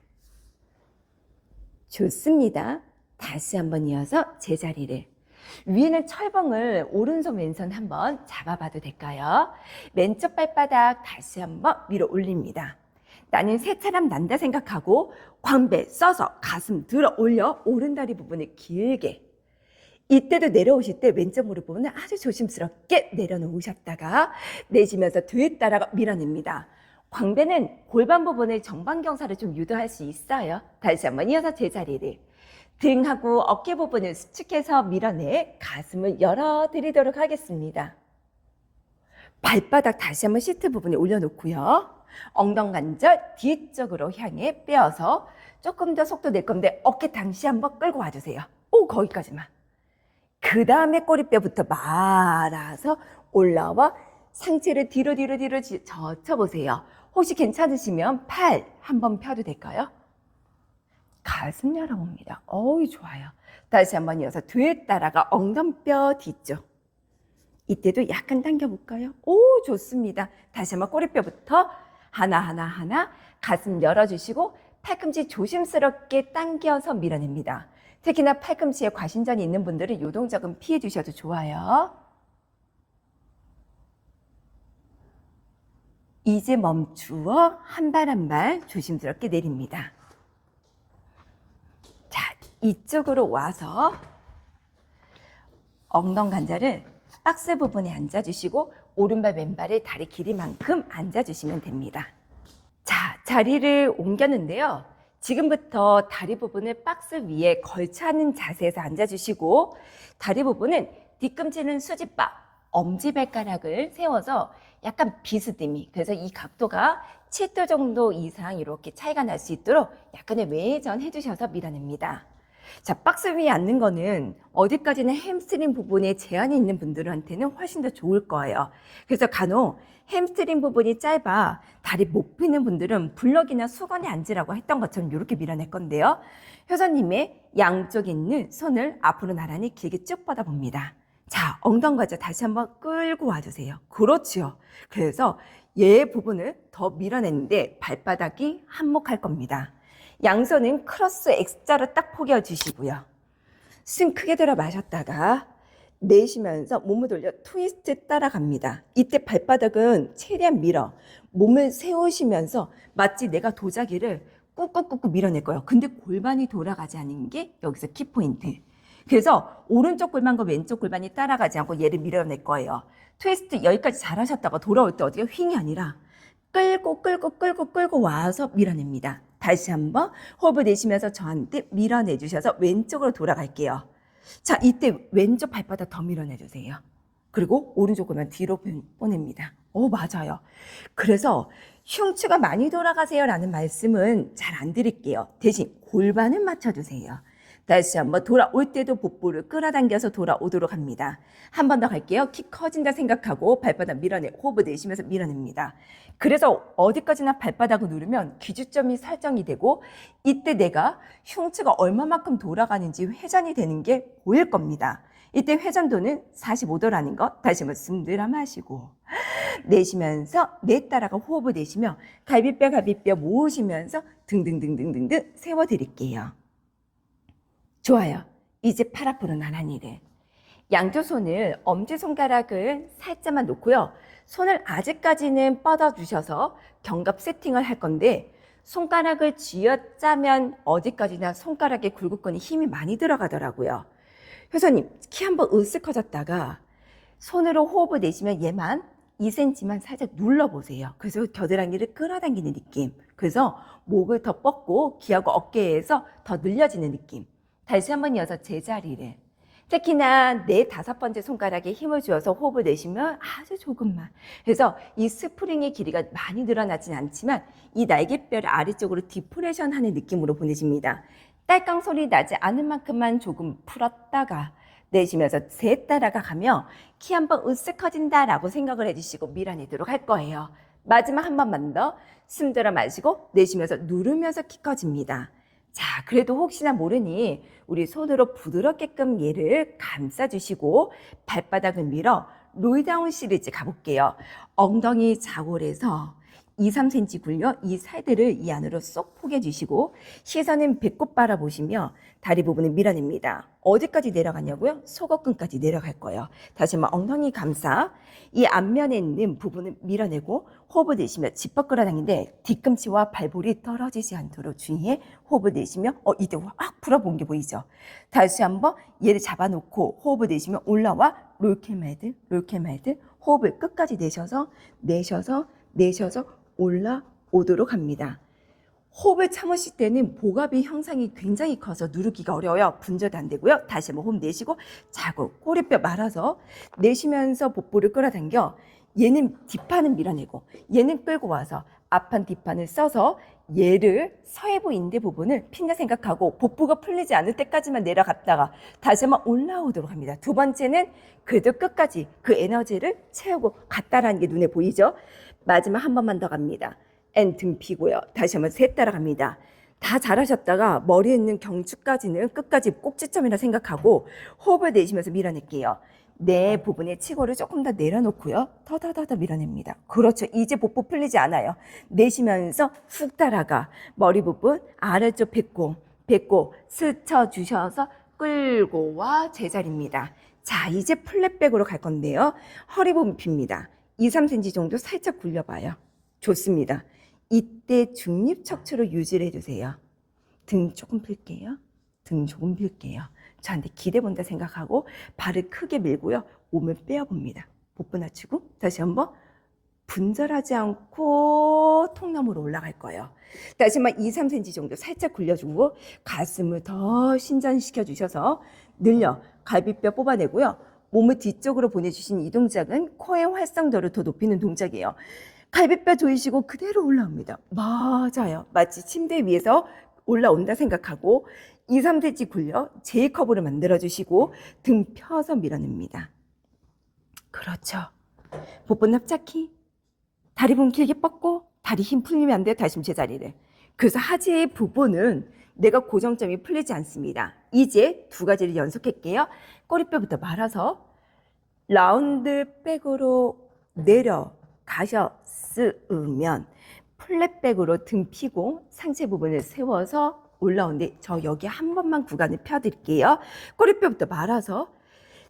좋습니다. 다시 한번 이어서 제자리를. 위에는 철봉을 오른손 왼손 한번 잡아봐도 될까요? 왼쪽 발바닥 다시 한번 위로 올립니다. 나는 새처럼 난다 생각하고 광배 써서 가슴 들어 올려 오른다리 부분을 길게. 이때도 내려오실 때 왼쪽 무릎 부분을 아주 조심스럽게 내려놓으셨다가 내쉬면서 뒤에 따라가 밀어냅니다. 광배는 골반 부분의 정방경사를 좀 유도할 수 있어요. 다시 한번 이어서 제자리를. 등하고 어깨 부분을 수축해서 밀어내 가슴을 열어드리도록 하겠습니다. 발바닥 다시 한번 시트 부분에 올려놓고요. 엉덩관절 뒤쪽으로 향해 빼어서 조금 더 속도 낼 건데 어깨 당시 한번 끌고 와주세요. 오, 거기까지만. 그 다음에 꼬리뼈부터 말아서 올라와 상체를 뒤로 젖혀보세요. 혹시 괜찮으시면 팔 한번 펴도 될까요? 가슴 열어봅니다. 어우, 좋아요. 다시 한번 이어서 뒤에 따라가 엉덩뼈 뒤쪽. 이때도 약간 당겨볼까요? 오, 좋습니다. 다시 한번 꼬리뼈부터 하나 가슴 열어주시고 팔꿈치 조심스럽게 당겨서 밀어냅니다. 특히나 팔꿈치에 과신전이 있는 분들은 이 동작은 피해 주셔도 좋아요. 이제 멈추어 한 발 한 발 조심스럽게 내립니다. 자, 이쪽으로 와서 엉덩관절을 박스 부분에 앉아주시고 오른발 왼발을 다리 길이만큼 앉아주시면 됩니다. 자, 자리를 옮겼는데요. 지금부터 다리 부분을 박스 위에 걸쳐 앉는 자세에서 앉아주시고 다리 부분은 뒤꿈치는 수직바, 엄지발가락을 세워서 약간 비스듬히, 그래서 이 각도가 7도 정도 이상 이렇게 차이가 날 수 있도록 약간의 외전 해주셔서 밀어냅니다. 자, 박스 위에 앉는 거는 어디까지나 햄스트링 부분에 제한이 있는 분들한테는 훨씬 더 좋을 거예요. 그래서 간혹 햄스트링 부분이 짧아 다리 못 펴는 분들은 블럭이나 수건에 앉으라고 했던 것처럼 이렇게 밀어낼 건데요. 효선님의 양쪽에 있는 손을 앞으로 나란히 길게 쭉 뻗어봅니다. 자, 엉덩과자 다시 한번 끌고 와주세요. 그렇지요. 그래서 얘 부분을 더 밀어내는데 발바닥이 한몫할 겁니다. 양손은 크로스 X자로 딱 포겨 주시고요. 숨 크게 들어 마셨다가 내쉬면서 몸을 돌려 트위스트 따라갑니다. 이때 발바닥은 최대한 밀어 몸을 세우시면서 마치 내가 도자기를 꾹꾹꾹꾹 밀어낼 거예요. 근데 골반이 돌아가지 않는 게 여기서 키포인트. 그래서 오른쪽 골반과 왼쪽 골반이 따라가지 않고 얘를 밀어낼 거예요. 트위스트 여기까지 잘하셨다가 돌아올 때 어디가 휭이 아니라 끌고 와서 밀어냅니다. 다시 한번 호흡을 내쉬면서 저한테 밀어내주셔서 왼쪽으로 돌아갈게요. 자, 이때 왼쪽 발바닥 더 밀어내주세요. 그리고 오른쪽 골반 뒤로 보냅니다. 오, 맞아요. 그래서 흉추가 많이 돌아가세요 라는 말씀은 잘 안 드릴게요. 대신 골반은 맞춰주세요. 다시 한번 돌아올 때도 복부를 끌어당겨서 돌아오도록 합니다. 한 번 더 갈게요. 키 커진다 생각하고 발바닥 밀어내, 호흡을 내쉬면서 밀어냅니다. 그래서 어디까지나 발바닥을 누르면 기준점이 설정이 되고 이때 내가 흉추가 얼마만큼 돌아가는지 회전이 되는 게 보일 겁니다. 이때 회전도는 45도라는 거 다시 한번 숨 들어 마시고 내쉬면서 내 따라가 호흡을 내쉬며 갈비뼈 모으시면서 등등등등등등 세워드릴게요. 좋아요. 이제 팔 앞으로 나란히를. 양쪽 손을 엄지손가락을 살짝만 놓고요. 손을 아직까지는 뻗어주셔서 견갑 세팅을 할 건데 손가락을 쥐어짜면 어디까지나 손가락에 굴곡근에 힘이 많이 들어가더라고요. 효선님, 키 한번 으쓱 커졌다가 손으로 호흡을 내쉬면 얘만 2cm만 살짝 눌러보세요. 그래서 겨드랑이를 끌어당기는 느낌. 그래서 목을 더 뻗고 귀하고 어깨에서 더 늘려지는 느낌. 다시 한번 이어서 제자리를. 특히나 네 다섯 번째 손가락에 힘을 주어서 호흡을 내쉬면 아주 조금만. 그래서 이 스프링의 길이가 많이 늘어나진 않지만 이 날개뼈를 아래쪽으로 디프레션 하는 느낌으로 보내집니다. 딸깍 소리 나지 않을 만큼만 조금 풀었다가 내쉬면서 셋 따라가 가며 키 한번 으쓱 커진다라고 생각을 해주시고 밀어내도록 할 거예요. 마지막 한 번만 더 숨 들어 마시고 내쉬면서 누르면서 키 커집니다. 자, 그래도 혹시나 모르니 우리 손으로 부드럽게끔 얘를 감싸주시고 발바닥을 밀어 롤다운 시리즈 가볼게요. 엉덩이 좌골에서 2, 3cm 굴려 이 살들을 이 안으로 쏙 포개주시고 시선은 배꼽 바라보시며 다리 부분을 밀어냅니다. 어디까지 내려가냐고요? 속어끈까지 내려갈 거예요. 다시 한번 엉덩이 감싸 이 앞면에 있는 부분을 밀어내고 호흡을 내쉬며 짚어 끌어당기는데 뒤꿈치와 발볼이 떨어지지 않도록 주의해 호흡을 내쉬며 이때 확 풀어본 게 보이죠? 다시 한번 얘를 잡아놓고 호흡을 내쉬며 올라와 롤케말드 호흡을 끝까지 내셔서 올라오도록 합니다. 호흡을 참으실 때는 복압의 형상이 굉장히 커서 누르기가 어려워요. 분절도 안 되고요. 다시 한번 호흡 내쉬고 자고 꼬리뼈 말아서 내쉬면서 복부를 끌어당겨 얘는 뒷판을 밀어내고 얘는 끌고 와서 앞판 뒷판을 써서 얘를 서해부 인대 부분을 핀다 생각하고 복부가 풀리지 않을 때까지만 내려갔다가 다시 한번 올라오도록 합니다. 두 번째는 그래도 끝까지 그 에너지를 채우고 갔다라는 게 눈에 보이죠? 마지막 한 번만 더 갑니다. 등 피고요. 다시 한번 셋 따라갑니다. 다 잘하셨다가 머리에 있는 경추까지는 끝까지 꼭지점이라 생각하고 호흡을 내쉬면서 밀어낼게요. 네 부분의 치고를 조금 더 내려놓고요. 더 밀어냅니다. 그렇죠. 이제 복부 풀리지 않아요. 내쉬면서 훅 따라가 머리 부분 아래쪽 뱉고 스쳐주셔서 끌고 와 제자리입니다. 자, 이제 플랫백으로 갈 건데요. 허리 부분 핍니다. 2, 3cm 정도 살짝 굴려봐요. 좋습니다. 이때 중립 척추로 유지를 해주세요. 등 조금 필게요. 저한테 기대 본다 생각하고 발을 크게 밀고요. 몸을 빼어봅니다. 복부 낮추고 다시 한번 분절하지 않고 통나무로 올라갈 거예요. 다시 한번 2, 3cm 정도 살짝 굴려주고 가슴을 더 신전시켜 주셔서 늘려 갈비뼈 뽑아내고요. 몸을 뒤쪽으로 보내주신 이 동작은 코의 활성도를 더 높이는 동작이에요. 갈비뼈 조이시고 그대로 올라옵니다. 맞아요. 마치 침대 위에서 올라온다 생각하고 2, 3cm 굴려 J커브를 만들어주시고 등 펴서 밀어냅니다. 그렇죠. 복부 납작히 다리 부분 길게 뻗고 다리 힘 풀리면 안 돼요. 다시 제자리를. 그래서 하지의 부분은 내가 고정점이 풀리지 않습니다. 이제 두 가지를 연속할게요. 꼬리뼈부터 말아서 라운드 백으로 내려가셨으면 플랫백으로 등 펴고 상체 부분을 세워서 올라오는데 저 여기 한 번만 구간을 펴드릴게요. 꼬리뼈부터 말아서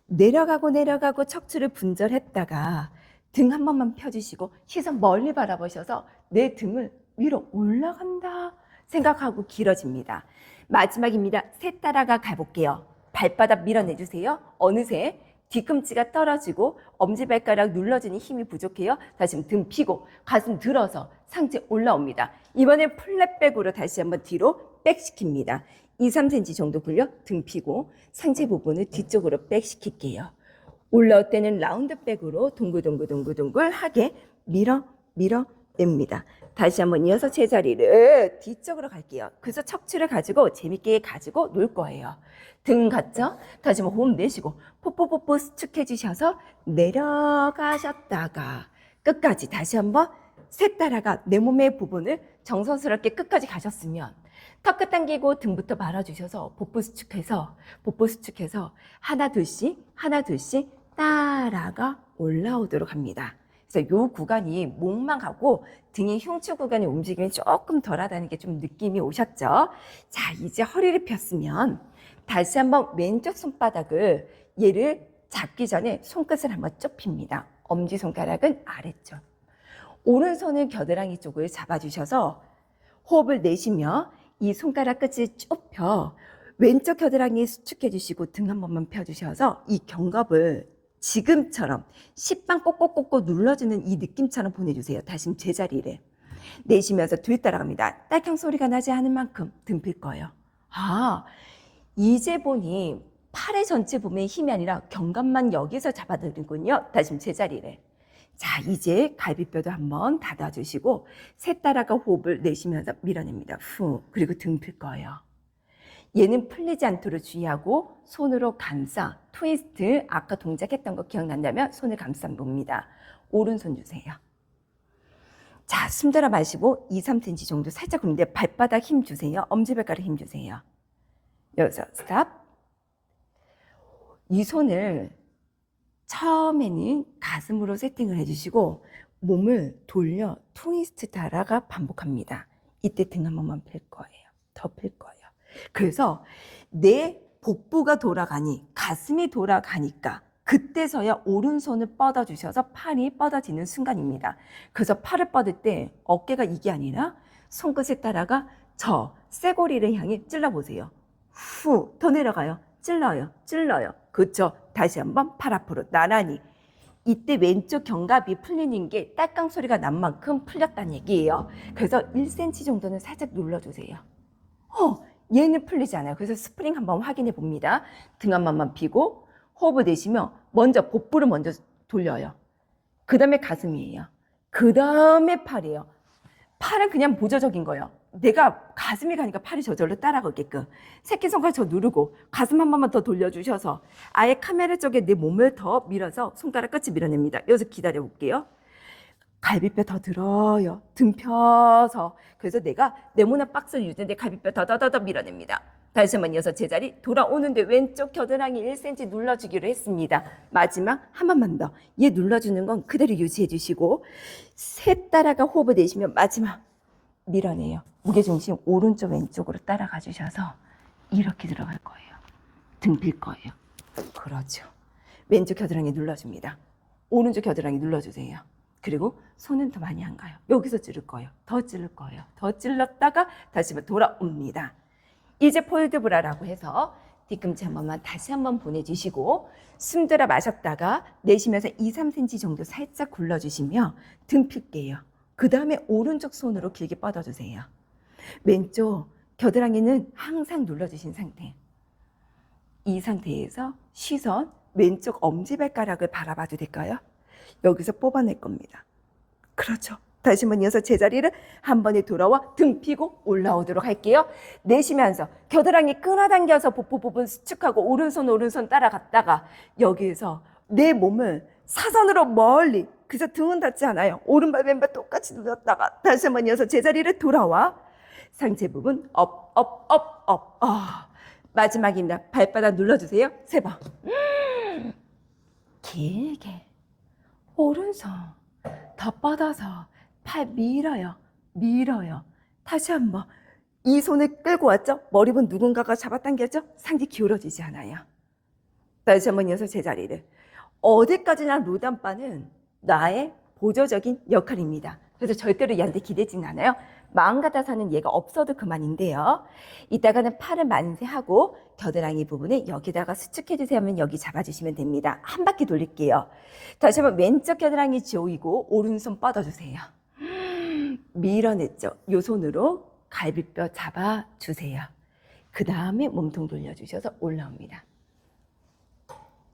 내려가고 척추를 분절했다가 등 한 번만 펴주시고 시선 멀리 바라보셔서 내 등을 위로 올라간다 생각하고 길어집니다. 마지막입니다. 셋 따라가 가볼게요. 발바닥 밀어내주세요. 어느새 뒤꿈치가 떨어지고 엄지발가락 눌러주는 힘이 부족해요. 다시 등 펴고 가슴 들어서 상체 올라옵니다. 이번엔 플랫백으로 다시 한번 뒤로 백시킵니다. 2, 3cm 정도 굴려 등 펴고 상체 부분을 뒤쪽으로 백시킬게요. 올라올 때는 라운드백으로 둥글하게 밀어냅니다. 다시 한번 이어서 제자리를 뒤쪽으로 갈게요. 그래서 척추를 가지고 재밌게 가지고 놀 거예요. 등 갔죠? 다시 한번 호흡 내쉬고 뽀뽀 수축해 주셔서 내려가셨다가 끝까지 다시 한번 셋 따라가 내 몸의 부분을 정성스럽게 끝까지 가셨으면 턱끝 당기고 등부터 말아주셔서 복부 수축해서 하나 둘씩 따라가 올라오도록 합니다. 그래서 이 구간이 목만 가고 등의 흉추 구간의 움직임이 조금 덜하다는 게 좀 느낌이 오셨죠? 자, 이제 허리를 폈으면 다시 한번 왼쪽 손바닥을 얘를 잡기 전에 손끝을 한번 좁힙니다. 엄지손가락은 아래쪽. 오른손은 겨드랑이 쪽을 잡아주셔서 호흡을 내쉬며 이 손가락 끝을 좁혀 왼쪽 겨드랑이 수축해 주시고 등 한 번만 펴주셔서 이 견갑을 지금처럼 식빵 꼭꼭꼭꼭 눌러주는 이 느낌처럼 보내주세요. 다시 제자리를. 내쉬면서 뒤 따라갑니다. 딸캉 소리가 나지 않을 만큼 등 필 거예요. 아, 이제 보니 팔의 전체 부분에 힘이 아니라 견갑만 여기서 잡아드리군요. 다시 제자리를. 자, 이제 갈비뼈도 한번 닫아주시고 셋 따라가 호흡을 내쉬면서 밀어냅니다. 후. 그리고 등 필 거예요. 얘는 풀리지 않도록 주의하고 손으로 감싸, 트위스트, 아까 동작했던 거 기억난다면 손을 감싸 봅니다. 오른손 주세요. 자, 숨 들어 마시고 2, 3cm 정도 살짝 굽는데 발바닥 힘 주세요. 엄지발가락 힘 주세요. 여기서 스탑. 이 손을 처음에는 가슴으로 세팅을 해주시고 몸을 돌려 트위스트 따라가 반복합니다. 이때 등 한 번만 펼 거예요. 더 펼 거예요. 그래서 내 복부가 돌아가니 가슴이 돌아가니까 그때서야 오른손을 뻗어주셔서 팔이 뻗어지는 순간입니다. 그래서 팔을 뻗을 때 어깨가 이게 아니라 손끝에 따라가 저 쇄골이를 향해 찔러보세요. 후, 더 내려가요. 찔러요. 찔러요. 그렇죠. 다시 한번 팔 앞으로 나란히. 이때 왼쪽 견갑이 풀리는 게 딸깍 소리가 난 만큼 풀렸다는 얘기예요. 그래서 1cm 정도는 살짝 눌러주세요. 얘는 풀리지 않아요. 그래서 스프링 한번 확인해 봅니다. 등 한 번만 펴고 호흡을 내쉬며 먼저 복부를 먼저 돌려요. 그 다음에 가슴이에요. 그 다음에 팔이에요. 팔은 그냥 보조적인 거예요. 내가 가슴이 가니까 팔이 저절로 따라가게끔 새끼손가락 저 누르고 가슴 한 번만 더 돌려주셔서 아예 카메라 쪽에 내 몸을 더 밀어서 손가락 끝이 밀어냅니다. 여기서 기다려 볼게요. 갈비뼈 더 들어요. 등 펴서. 그래서 내가 네모난 박스를 유지하는데 갈비뼈 더 밀어냅니다. 다시 한번 이어서 제자리 돌아오는데 왼쪽 겨드랑이 1cm 눌러주기로 했습니다. 마지막 한 번만 더. 얘 눌러주는 건 그대로 유지해 주시고 셋 따라가 호흡을 내쉬면 마지막 밀어내요. 무게중심 오른쪽 왼쪽으로 따라가 주셔서 이렇게 들어갈 거예요. 등 필 거예요. 그렇죠. 왼쪽 겨드랑이 눌러줍니다. 오른쪽 겨드랑이 눌러주세요. 그리고 손은 더 많이 안 가요. 여기서 찌를 거예요. 더 찌를 거예요. 더 찔렀다가 다시 돌아옵니다. 이제 폴드 브라라고 해서 뒤꿈치 한 번만 다시 한번 보내주시고 숨 들어 마셨다가 내쉬면서 2, 3cm 정도 살짝 굴러주시며 등 필게요. 그 다음에 오른쪽 손으로 길게 뻗어주세요. 왼쪽 겨드랑이는 항상 눌러주신 상태. 이 상태에서 시선 왼쪽 엄지발가락을 바라봐도 될까요? 여기서 뽑아낼 겁니다. 그렇죠. 다시 한번 이어서 제자리를 한 번에 돌아와 등 펴고 올라오도록 할게요. 내쉬면서 겨드랑이 끌어당겨서 복부 부분 수축하고 오른손 따라갔다가 여기에서 내 몸을 사선으로 멀리, 그래서 등은 닿지 않아요. 오른발 왼발 똑같이 눌렀다가 다시 한번 이어서 제자리를 돌아와 상체 부분 업. 마지막입니다. 발바닥 눌러주세요. 3번. 길게 오른손 더 뻗어서 팔 밀어요. 다시 한번 이 손을 끌고 왔죠? 머리분 누군가가 잡아당겼죠? 상체 기울어지지 않아요. 다시 한번 이어서 제자리를. 어디까지나 로단바는 나의 보조적인 역할입니다. 그래서 절대로 얘한테 기대지는 않아요. 마음 같아서는 얘가 없어도 그만인데요. 이따가는 팔을 만세하고 겨드랑이 부분에 여기다가 수축해주세요 하면 여기 잡아주시면 됩니다. 한 바퀴 돌릴게요. 다시 한번 왼쪽 겨드랑이 조이고 오른손 뻗어주세요. 밀어냈죠. 요 손으로 갈비뼈 잡아주세요. 그 다음에 몸통 돌려주셔서 올라옵니다.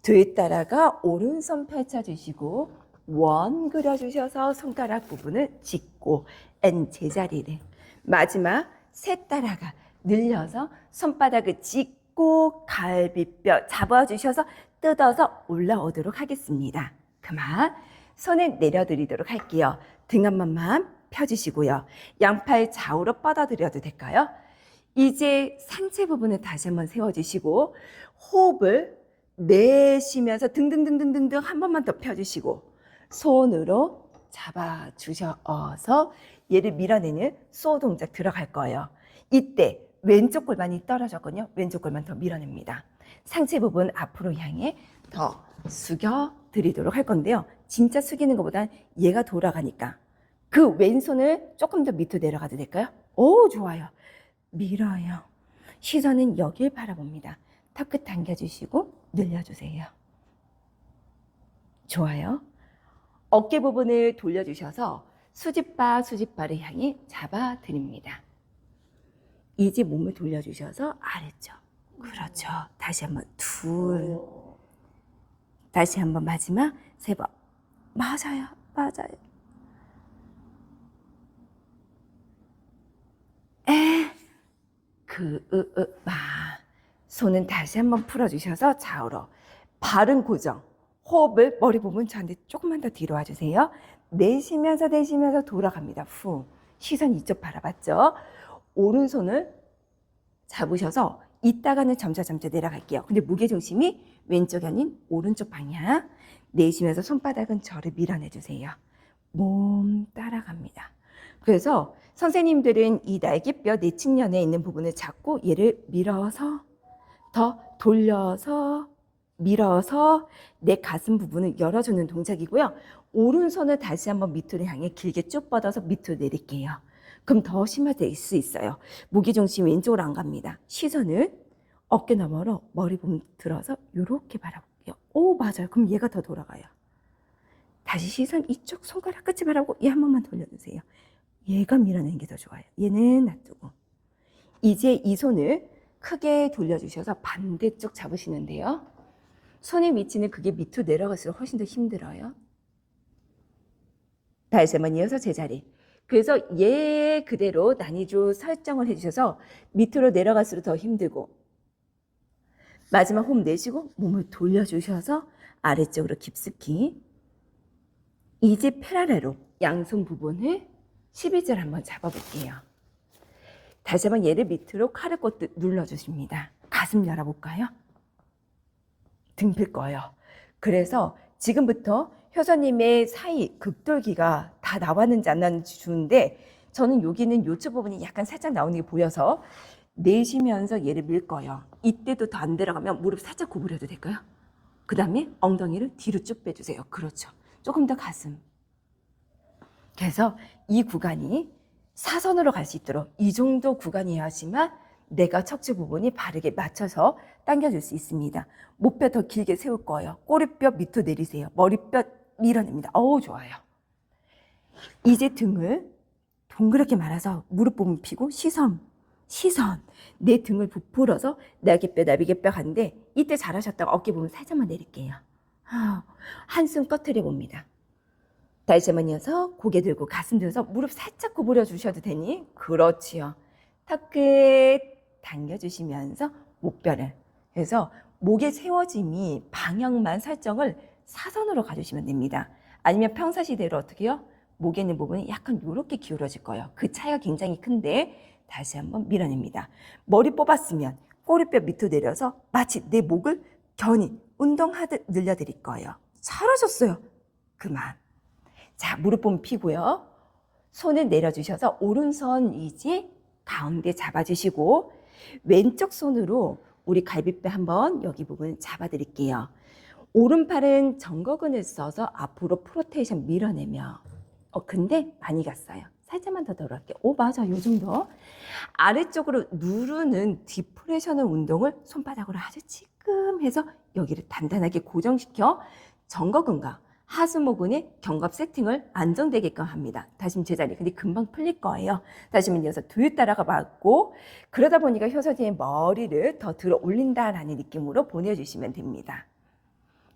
뒤에 따라가 오른손 펼쳐주시고 원 그려주셔서 손가락 부분을 짚고 N 제자리를. 마지막 셋 따라가 늘려서 손바닥을 짚고 갈비뼈 잡아주셔서 뜯어서 올라오도록 하겠습니다. 그만 손을 내려드리도록 할게요. 등 한 번만 펴주시고요. 양팔 좌우로 뻗어드려도 될까요? 이제 상체 부분을 다시 한번 세워주시고 호흡을 내쉬면서 등등등등등등 한 번만 더 펴주시고 손으로 잡아주셔서 얘를 밀어내는 쏘 동작 들어갈 거예요. 이때 왼쪽 골반이 떨어졌거든요. 왼쪽 골반 더 밀어냅니다. 상체 부분 앞으로 향해 더 숙여 드리도록 할 건데요. 진짜 숙이는 것보단 얘가 돌아가니까 그 왼손을 조금 더 밑으로 내려가도 될까요? 오, 좋아요. 밀어요. 시선은 여길 바라봅니다. 턱끝 당겨주시고 늘려주세요. 좋아요. 어깨 부분을 돌려주셔서 수직발을 향해 잡아드립니다. 이제 몸을 돌려주셔서 아래쪽 그렇죠. 다시 한번 둘. 다시 한번 마지막 세 번. 맞아요. 맞아요. 에. 손은 다시 한번 풀어주셔서 좌우로. 발은 고정. 호흡을 머리 부분 저한테 조금만 더 뒤로 와주세요. 내쉬면서 돌아갑니다. 후. 시선 이쪽 바라봤죠? 오른손을 잡으셔서 이따가는 점차 내려갈게요. 근데 무게중심이 왼쪽이 아닌 오른쪽 방향. 내쉬면서 손바닥은 저를 밀어내주세요. 몸 따라갑니다. 그래서 선생님들은 이 날개뼈 내측면에 있는 부분을 잡고 얘를 밀어서 더 돌려서 밀어서 내 가슴 부분을 열어주는 동작이고요. 오른손을 다시 한번 밑으로 향해 길게 쭉 뻗어서 밑으로 내릴게요. 그럼 더 심화될 수 있어요. 무게중심 왼쪽으로 안 갑니다. 시선을 어깨 너머로 머리 부분 들어서 이렇게 바라볼게요. 오, 맞아요. 그럼 얘가 더 돌아가요. 다시 시선 이쪽 손가락 끝이 바라보고 얘 한 번만 돌려주세요. 얘가 밀어내는 게 더 좋아요. 얘는 놔두고. 이제 이 손을 크게 돌려주셔서 반대쪽 잡으시는데요. 손의 위치는 그게 밑으로 내려갈수록 훨씬 더 힘들어요. 다시 한번 이어서 제자리. 그래서 얘 그대로 난이도 설정을 해주셔서 밑으로 내려갈수록 더 힘들고 마지막 호흡 내쉬고 몸을 돌려주셔서 아래쪽으로 깊숙이 이제 페라레로 양손 부분을 12절 한번 잡아볼게요. 다시 한번 얘를 밑으로 칼을 꽂듯 눌러주십니다. 가슴 열어볼까요? 등 필 거예요. 그래서 지금부터 효선님의 사이 극돌기가 다 나왔는지 안 나왔는지 주는데 저는 여기는 요추 부분이 약간 살짝 나오는 게 보여서 내쉬면서 얘를 밀 거예요. 이때도 더 안 들어가면 무릎 살짝 구부려도 될까요? 그 다음에 엉덩이를 뒤로 쭉 빼주세요. 그렇죠. 조금 더 가슴. 그래서 이 구간이 사선으로 갈 수 있도록 이 정도 구간이어야지만 내가 척추 부분이 바르게 맞춰서 당겨줄 수 있습니다. 목뼈 더 길게 세울 거예요. 꼬리뼈 밑으로 내리세요. 머리뼈 밀어냅니다. 어우, 좋아요. 이제 등을 동그랗게 말아서 무릎 부분 펴고 시선. 내 등을 부풀어서 날개뼈 가는데 이때 잘하셨다가 어깨 부분 살짝만 내릴게요. 한숨 꺼트려 봅니다. 다시 한번 이어서 고개 들고 가슴 들어서 무릎 살짝 구부려 주셔도 되니 그렇지요. 턱 끝 당겨주시면서 목뼈를 그래서 목의 세워짐이 방향만 설정을 사선으로 가주시면 됩니다. 아니면 평상시대로 어떻게 해요? 목에 있는 부분이 약간 이렇게 기울어질 거예요. 그 차이가 굉장히 큰데 다시 한번 밀어냅니다. 머리 뽑았으면 꼬리뼈 밑으로 내려서 마치 내 목을 견인 운동하듯 늘려드릴 거예요. 잘하셨어요. 그만. 자, 무릎 부분 펴고요. 손을 내려주셔서 오른손 이제 가운데 잡아주시고 왼쪽 손으로 우리 갈비뼈 한번 여기 부분 잡아드릴게요. 오른팔은 정거근을 써서 앞으로 프로테이션 밀어내며 근데 많이 갔어요. 살짝만 더 돌아갈게요. 오, 맞아. 요 정도. 아래쪽으로 누르는 디프레셔널 운동을 손바닥으로 아주 지끔해서 여기를 단단하게 고정시켜 정거근과 하수모근의 견갑 세팅을 안정되게끔 합니다. 다시 제자리. 근데 금방 풀릴 거예요. 다시 이어서 둘 따라가 맞고 그러다 보니까 효선생의 머리를 더 들어 올린다라는 느낌으로 보내주시면 됩니다.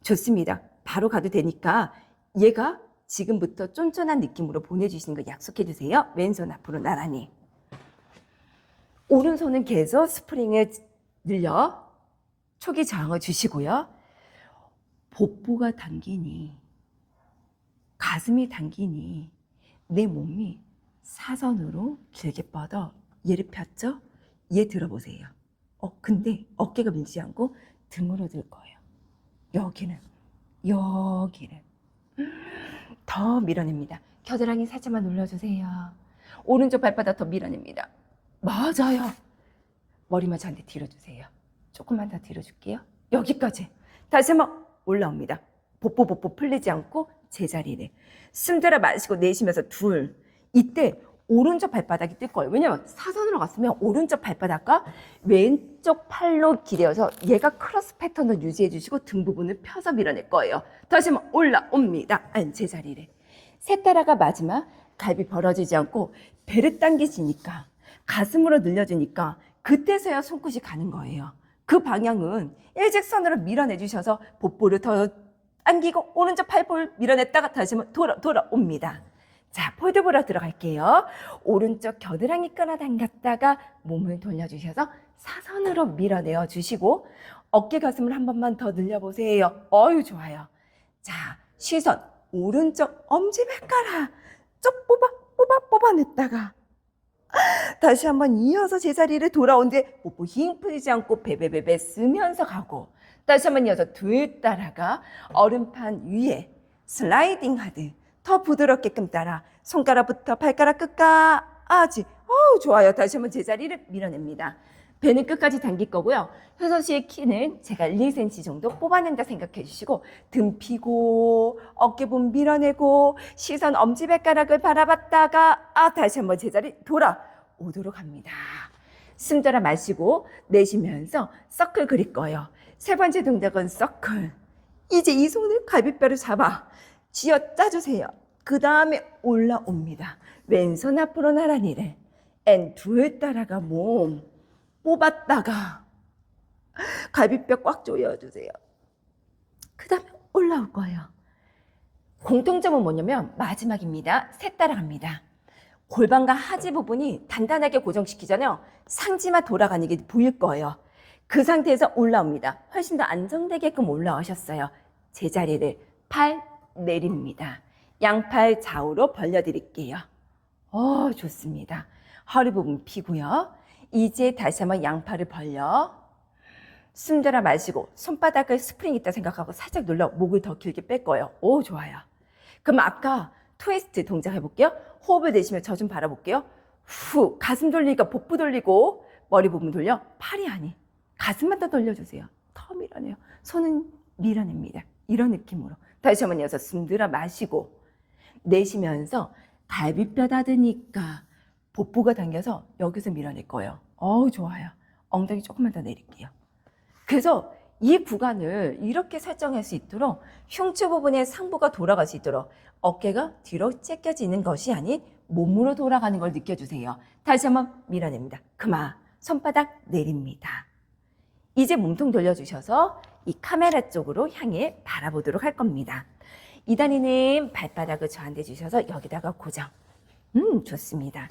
좋습니다. 바로 가도 되니까 얘가 지금부터 쫀쫀한 느낌으로 보내주시는 거 약속해 주세요. 왼손 앞으로 나란히. 오른손은 계속 스프링을 늘려 초기 저항을 주시고요. 복부가 당기니 가슴이 당기니 내 몸이 사선으로 길게 뻗어 얘를 폈죠? 얘 들어보세요. 근데 어깨가 밀지 않고 등으로 들 거예요. 여기는 더 밀어냅니다. 겨드랑이 살짝만 눌러주세요. 오른쪽 발바닥 더 밀어냅니다. 맞아요. 머리만 저한테 뒤로 주세요. 조금만 더 뒤로 줄게요. 여기까지. 다시 한번 올라옵니다. 복부 풀리지 않고 제자리를. 숨 들어 마시고 내쉬면서 둘. 이때 오른쪽 발바닥이 뜰 거예요. 왜냐면 사선으로 갔으면 오른쪽 발바닥과 왼쪽 팔로 기대어서 얘가 크로스 패턴을 유지해 주시고 등 부분을 펴서 밀어낼 거예요. 다시 한번 올라옵니다. 제자리를. 셋 따라가 마지막 갈비 벌어지지 않고 배를 당기시니까 가슴으로 늘려주니까 그때서야 손끝이 가는 거예요. 그 방향은 일직선으로 밀어내주셔서 복부를 더 당기고 오른쪽 팔볼 밀어냈다가 다시 한번 돌아옵니다. 자, 폴드브라 들어갈게요. 오른쪽 겨드랑이 끌어당겼다가 몸을 돌려주셔서 사선으로 밀어내어 주시고 어깨 가슴을 한 번만 더 늘려보세요. 어유 좋아요. 자, 시선 오른쪽 엄지발가락 쭉 뽑아냈다가 다시 한번 이어서 제자리를 돌아온 뒤에 뽀뽀 힘 풀리지 않고 베베베베 쓰면서 가고 다시 한번 이어서 뒤따라가 얼음판 위에 슬라이딩 하듯 더 부드럽게끔 따라 손가락부터 발가락 끝까지 좋아요. 다시 한번 제자리를 밀어냅니다. 배는 끝까지 당길 거고요. 효선 씨의 키는 제가 1~2cm 정도 뽑아낸다 생각해 주시고 등 펴고 어깨부분 밀어내고 시선 엄지발가락을 바라봤다가 다시 한번 제자리 돌아오도록 합니다. 숨 들어 마시고 내쉬면서 서클 그릴 거예요. 세 번째 동작은 서클. 이제 이 손을 갈비뼈를 잡아 쥐어 짜주세요. 그 다음에 올라옵니다. 왼손 앞으로 나란히를 둘 따라가 몸 뽑았다가 갈비뼈 꽉 조여주세요. 그 다음에 올라올 거예요. 공통점은 뭐냐면 마지막입니다. 셋 따라갑니다. 골반과 하지 부분이 단단하게 고정시키잖아요. 상지만 돌아가는 게 보일 거예요. 그 상태에서 올라옵니다. 훨씬 더 안정되게끔 올라오셨어요. 제자리를 팔 내립니다. 양팔 좌우로 벌려드릴게요. 좋습니다. 허리 부분 펴고요. 이제 다시 한번 양팔을 벌려 숨 들어 마시고 손바닥을 스프링 있다 생각하고 살짝 눌러 목을 더 길게 뺄 거예요. 좋아요. 그럼 아까 트위스트 동작 해볼게요. 호흡을 내쉬며 저 좀 바라볼게요. 후, 가슴 돌리니까 복부 돌리고 머리 부분 돌려 팔이 아니 가슴만 더 돌려주세요. 더 밀어내요. 손은 밀어냅니다. 이런 느낌으로 다시 한번 이어서 숨 들어 마시고 내쉬면서 갈비뼈 닫으니까 복부가 당겨서 여기서 밀어낼 거예요. 좋아요. 엉덩이 조금만 더 내릴게요. 그래서 이 구간을 이렇게 설정할 수 있도록 흉추 부분의 상부가 돌아갈 수 있도록 어깨가 뒤로 째껴지는 것이 아닌 몸으로 돌아가는 걸 느껴주세요. 다시 한번 밀어냅니다. 그만 손바닥 내립니다. 이제 몸통 돌려주셔서 이 카메라 쪽으로 향해 바라보도록 할 겁니다. 이다리는 발바닥을 저한테 주셔서 여기다가 고정. 좋습니다.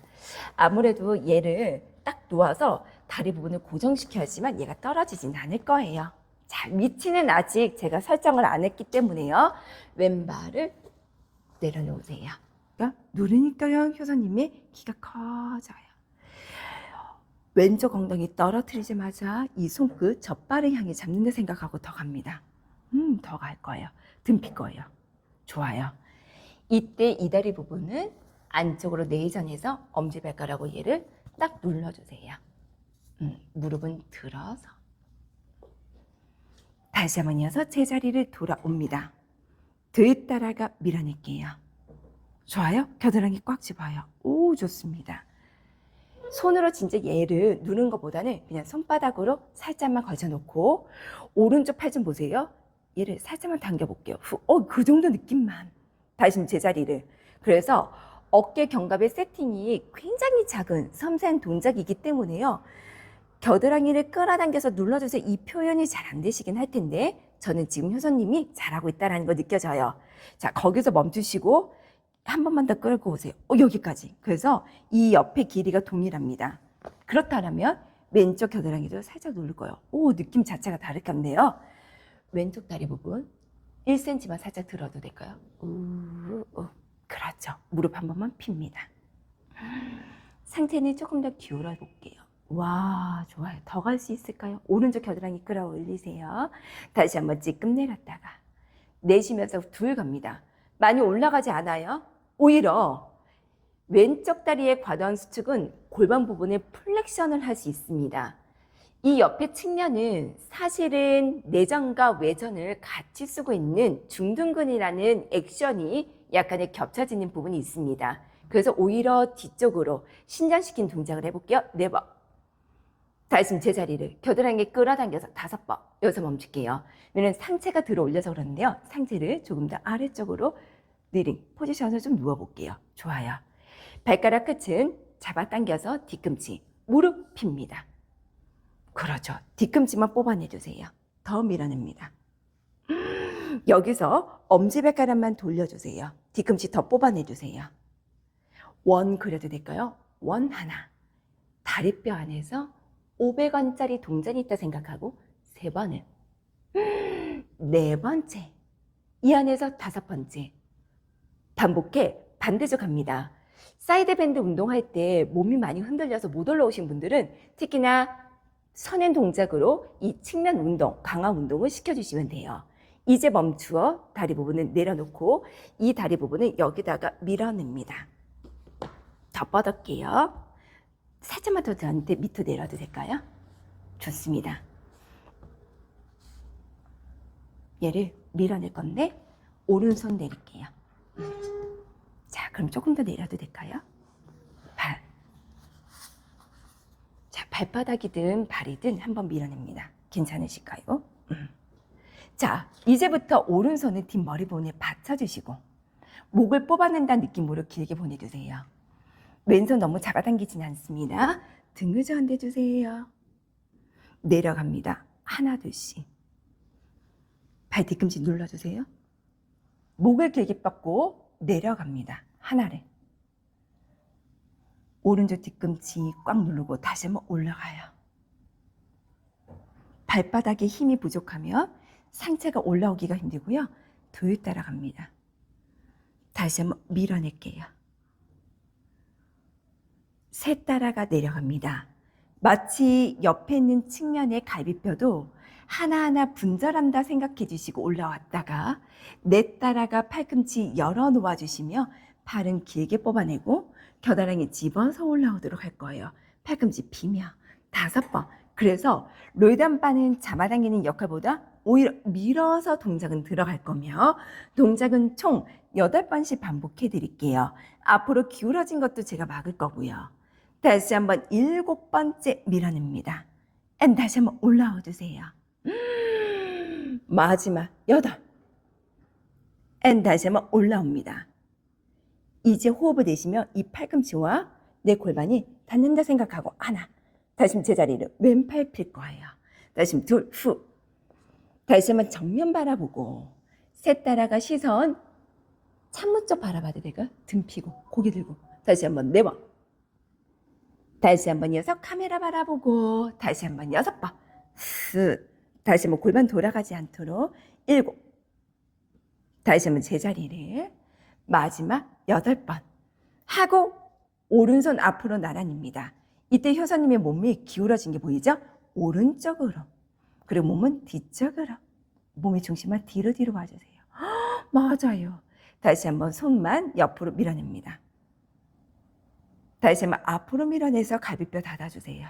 아무래도 얘를 딱 놓아서 다리 부분을 고정시켜야지만 얘가 떨어지진 않을 거예요. 자, 위치는 아직 제가 설정을 안 했기 때문에요. 왼발을 내려놓으세요. 누르니까요, 효선님의 키가 커져요. 왼쪽 엉덩이 떨어뜨리자마자 이 손끝 젖발을 향해 잡는다 생각하고 더 갑니다. 더 갈 거예요. 등 필 거예요. 좋아요. 이때 이 다리 부분은 안쪽으로 내전해서 엄지발가락으로 얘를 딱 눌러주세요. 무릎은 들어서 다시 한번 이어서 제자리를 돌아옵니다. 뒤따라가 밀어낼게요. 좋아요. 겨드랑이 꽉 집어요. 좋습니다. 손으로 진짜 얘를 누른 것보다는 그냥 손바닥으로 살짝만 걸쳐놓고 오른쪽 팔 좀 보세요. 얘를 살짝만 당겨볼게요. 그 정도 느낌만. 다시 제자리를. 그래서 어깨 견갑의 세팅이 굉장히 작은 섬세한 동작이기 때문에요. 겨드랑이를 끌어당겨서 눌러주세요. 이 표현이 잘 안 되시긴 할 텐데 저는 지금 효선님이 잘하고 있다는 거 느껴져요. 자, 거기서 멈추시고 한 번만 더 끌고 오세요. 여기까지. 그래서 이 옆의 길이가 동일합니다. 그렇다면 왼쪽 겨드랑이도 살짝 누를 거예요. 느낌 자체가 다르겠네요. 왼쪽 다리 부분 1cm만 살짝 들어도 될까요? 그렇죠. 무릎 한 번만 핍니다. 상체는 조금 더 기울여 볼게요. 와, 좋아요. 더 갈 수 있을까요? 오른쪽 겨드랑이 끌어올리세요. 다시 한번 찔끔 내렸다가 내쉬면서 둘 갑니다. 많이 올라가지 않아요. 오히려 왼쪽 다리의 과도한 수축은 골반 부분에 플렉션을 할 수 있습니다. 이 옆에 측면은 사실은 내전과 외전을 같이 쓰고 있는 중둔근이라는 액션이 약간의 겹쳐지는 부분이 있습니다. 그래서 오히려 뒤쪽으로 신전시킨 동작을 해볼게요. 4번. 다시 제자리를 겨드랑이 끌어당겨서 5번. 여기서 멈출게요. 왜냐면 상체가 들어 올려서 그러는데요. 상체를 조금 더 아래쪽으로 느린 포지션을 좀 누워볼게요. 좋아요. 발가락 끝은 잡아당겨서 뒤꿈치, 무릎 핍니다. 그렇죠. 뒤꿈치만 뽑아내주세요. 더 밀어냅니다. 여기서 엄지발가락만 돌려주세요. 뒤꿈치 더 뽑아내주세요. 원 그려도 될까요? 원 하나. 다리뼈 안에서 500원짜리 동전이 있다 생각하고 3번을. 4번째. 이 안에서 5번째. 반복해 반대쪽 갑니다. 사이드밴드 운동할 때 몸이 많이 흔들려서 못 올라오신 분들은 특히나 선행 동작으로 이 측면 운동, 강화 운동을 시켜주시면 돼요. 이제 멈추어 다리 부분은 내려놓고 이 다리 부분은 여기다가 밀어냅니다. 더 뻗을게요. 살짝만 더 저한테 밑으로 내려도 될까요? 좋습니다. 얘를 밀어낼 건데 오른손 내릴게요. 자, 그럼 조금 더 내려도 될까요? 발. 자, 발바닥이든 발이든 한번 밀어냅니다. 괜찮으실까요? 자, 이제부터 오른손은 뒷머리 부분에 받쳐주시고 목을 뽑아낸다는 느낌으로 길게 보내주세요. 왼손 너무 잡아당기진 않습니다. 등을 저한대주세요. 내려갑니다. 하나, 둘씩. 발 뒤꿈치 눌러주세요. 목을 길게 뻗고 내려갑니다. 하나를. 오른쪽 뒤꿈치 꽉 누르고 다시 한번 올라가요. 발바닥에 힘이 부족하면 상체가 올라오기가 힘들고요. 둘 따라갑니다. 다시 한번 밀어낼게요. 셋 따라가 내려갑니다. 마치 옆에 있는 측면의 갈비뼈도 하나하나 분절한다 생각해 주시고 올라왔다가 넷 따라가 팔꿈치 열어 놓아 주시며 팔은 길게 뽑아내고 겨드랑이 집어서 올라오도록 할 거예요. 팔꿈치 비며 5번. 그래서 롤단바는 잡아당기는 역할보다 오히려 밀어서 동작은 들어갈 거며 동작은 총 8번씩 반복해 드릴게요. 앞으로 기울어진 것도 제가 막을 거고요. 다시 한번 7번째 밀어냅니다. 다시 한번 올라와 주세요. 마지막 8. 다시 한번 올라옵니다. 이제 호흡을 내쉬며 이 팔꿈치와 내 골반이 닿는다 생각하고 하나. 다시 제자리를 왼팔 필 거예요. 다시 둘, 후. 다시 한번 정면 바라보고 셋 따라가 시선 창문 쪽 바라봐도 될까요? 등 피고 고개 들고 다시 한번 4번. 다시 한번 이어서 카메라 바라보고 다시 한번 6번. 다시 한번 골반 돌아가지 않도록 7. 다시 한번 제자리를 마지막 8번 하고 오른손 앞으로 나란입니다. 이때 효선님의 몸이 기울어진 게 보이죠? 오른쪽으로. 그리고 몸은 뒤쪽으로. 몸의 중심만 뒤로 와주세요. 맞아요. 다시 한번 손만 옆으로 밀어냅니다. 다시 한번 앞으로 밀어내서 갈비뼈 닫아주세요.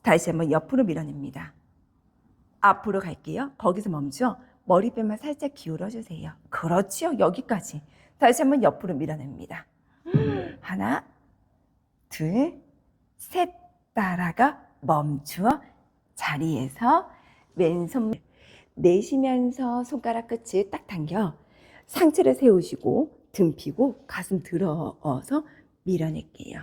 다시 한번 옆으로 밀어냅니다. 앞으로 갈게요. 거기서 멈춰 머리뼈만 살짝 기울어주세요. 그렇지요. 여기까지. 다시 한번 옆으로 밀어냅니다. 하나, 둘, 셋 따라가 멈추어 자리에서 왼손 내쉬면서 손가락 끝을 딱 당겨 상체를 세우시고 등 펴고 가슴 들어서 밀어낼게요.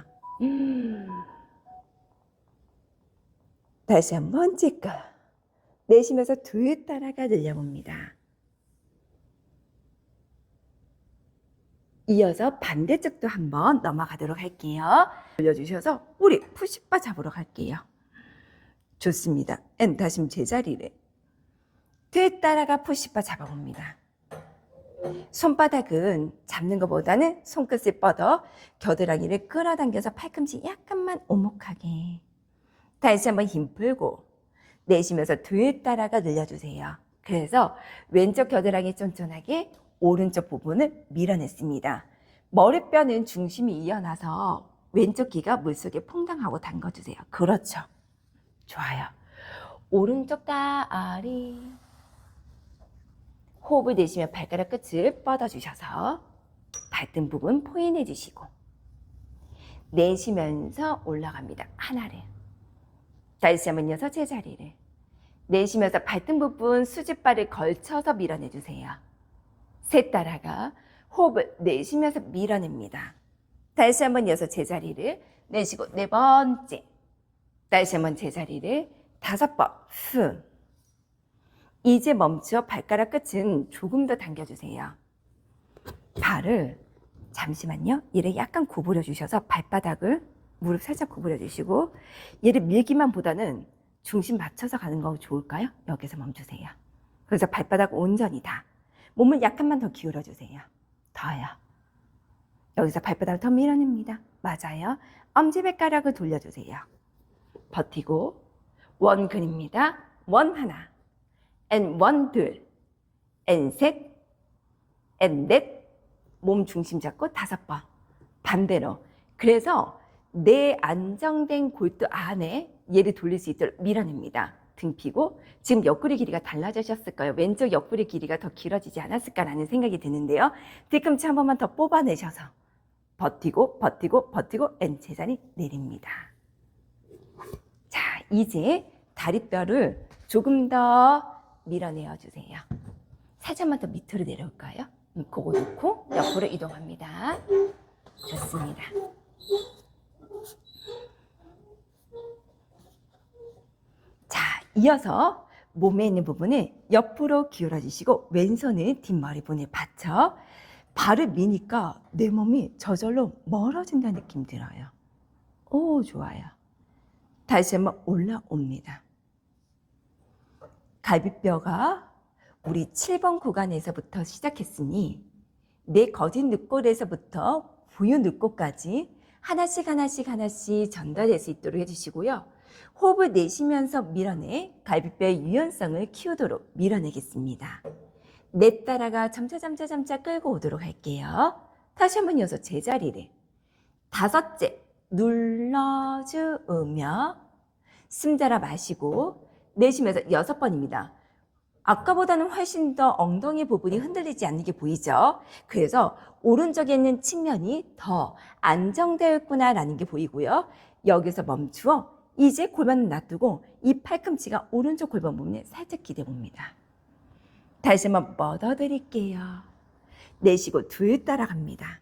다시 한번 찌끄 내쉬면서 둘 따라가 늘려봅니다. 이어서 반대쪽도 한번 넘어가도록 할게요. 올려주셔서 우리 푸시바 잡으러 갈게요. 좋습니다. 다시 제자리를 둘 따라가 푸시바 잡아봅니다. 손바닥은 잡는 것보다는 손끝을 뻗어 겨드랑이를 끌어당겨서 팔꿈치 약간만 오목하게. 다시 한번 힘 풀고 내쉬면서 둘 따라가 늘려주세요. 그래서 왼쪽 겨드랑이 쫀쫀하게 오른쪽 부분을 밀어냈습니다. 머리뼈는 중심이 이어나서 왼쪽 귀가 물속에 퐁당하고 담궈주세요. 그렇죠. 좋아요. 오른쪽 다리. 호흡을 내쉬며 발가락 끝을 뻗어주셔서 발등 부분 포인해주시고 내쉬면서 올라갑니다. 하나를. 다시 한번 이어서 제자리를. 내쉬면서 발등 부분 수직발을 걸쳐서 밀어내주세요. 셋 따라가 호흡을 내쉬면서 밀어냅니다. 다시 한번 이어서 제자리를 내쉬고 4번째. 다시 한번 제자리를 5번 후. 이제 멈추어 발가락 끝은 조금 더 당겨주세요. 발을 잠시만요. 얘를 약간 구부려 주셔서 발바닥을 무릎 살짝 구부려 주시고 얘를 밀기만 보다는 중심 맞춰서 가는 거 좋을까요? 여기서 멈추세요. 그래서 발바닥 온전히 다. 몸을 약간만 더 기울여 주세요. 더요. 여기서 발바닥을 더 밀어냅니다. 맞아요. 엄지발가락을 돌려주세요. 버티고 원 그립니다. 원 하나, 앤 원 둘, 앤 셋, 앤 넷. 몸 중심 잡고 5번. 반대로. 그래서 내 안정된 골두 안에 얘를 돌릴 수 있도록 밀어냅니다. 등 펴고 지금 옆구리 길이가 달라지셨을 거예요. 왼쪽 옆구리 길이가 더 길어지지 않았을까라는 생각이 드는데요. 뒤꿈치 한 번만 더 뽑아내셔서 버티고 버티고 버티고 앤 제자리 내립니다. 자, 이제 다리뼈를 조금 더 밀어내어 주세요. 살짝만 더 밑으로 내려올까요? 그거 놓고 옆으로 이동합니다. 좋습니다. 자, 이어서 몸에 있는 부분을 옆으로 기울여 주시고 왼손을 뒷머리분에 받쳐 발을 미니까 내 몸이 저절로 멀어진다는 느낌 들어요. 오, 좋아요. 다시 한번 올라옵니다. 갈비뼈가 우리 7번 구간에서부터 시작했으니 내 거진 늑골에서부터 부유 늑골까지 하나씩 하나씩 하나씩 전달될 수 있도록 해주시고요. 호흡을 내쉬면서 밀어내 갈비뼈의 유연성을 키우도록 밀어내겠습니다. 내 따라가 점차 끌고 오도록 할게요. 다시 한번 이어서 제자리를 5째 눌러주며 숨 달아 마시고 내쉬면서 6번입니다. 아까보다는 훨씬 더 엉덩이 부분이 흔들리지 않는 게 보이죠? 그래서 오른쪽에 있는 측면이 더 안정되어 있구나라는 게 보이고요. 여기서 멈추어 이제 골반을 놔두고 이 팔꿈치가 오른쪽 골반 부분에 살짝 기대 봅니다. 다시 한번 뻗어드릴게요. 내쉬고 둘 따라갑니다.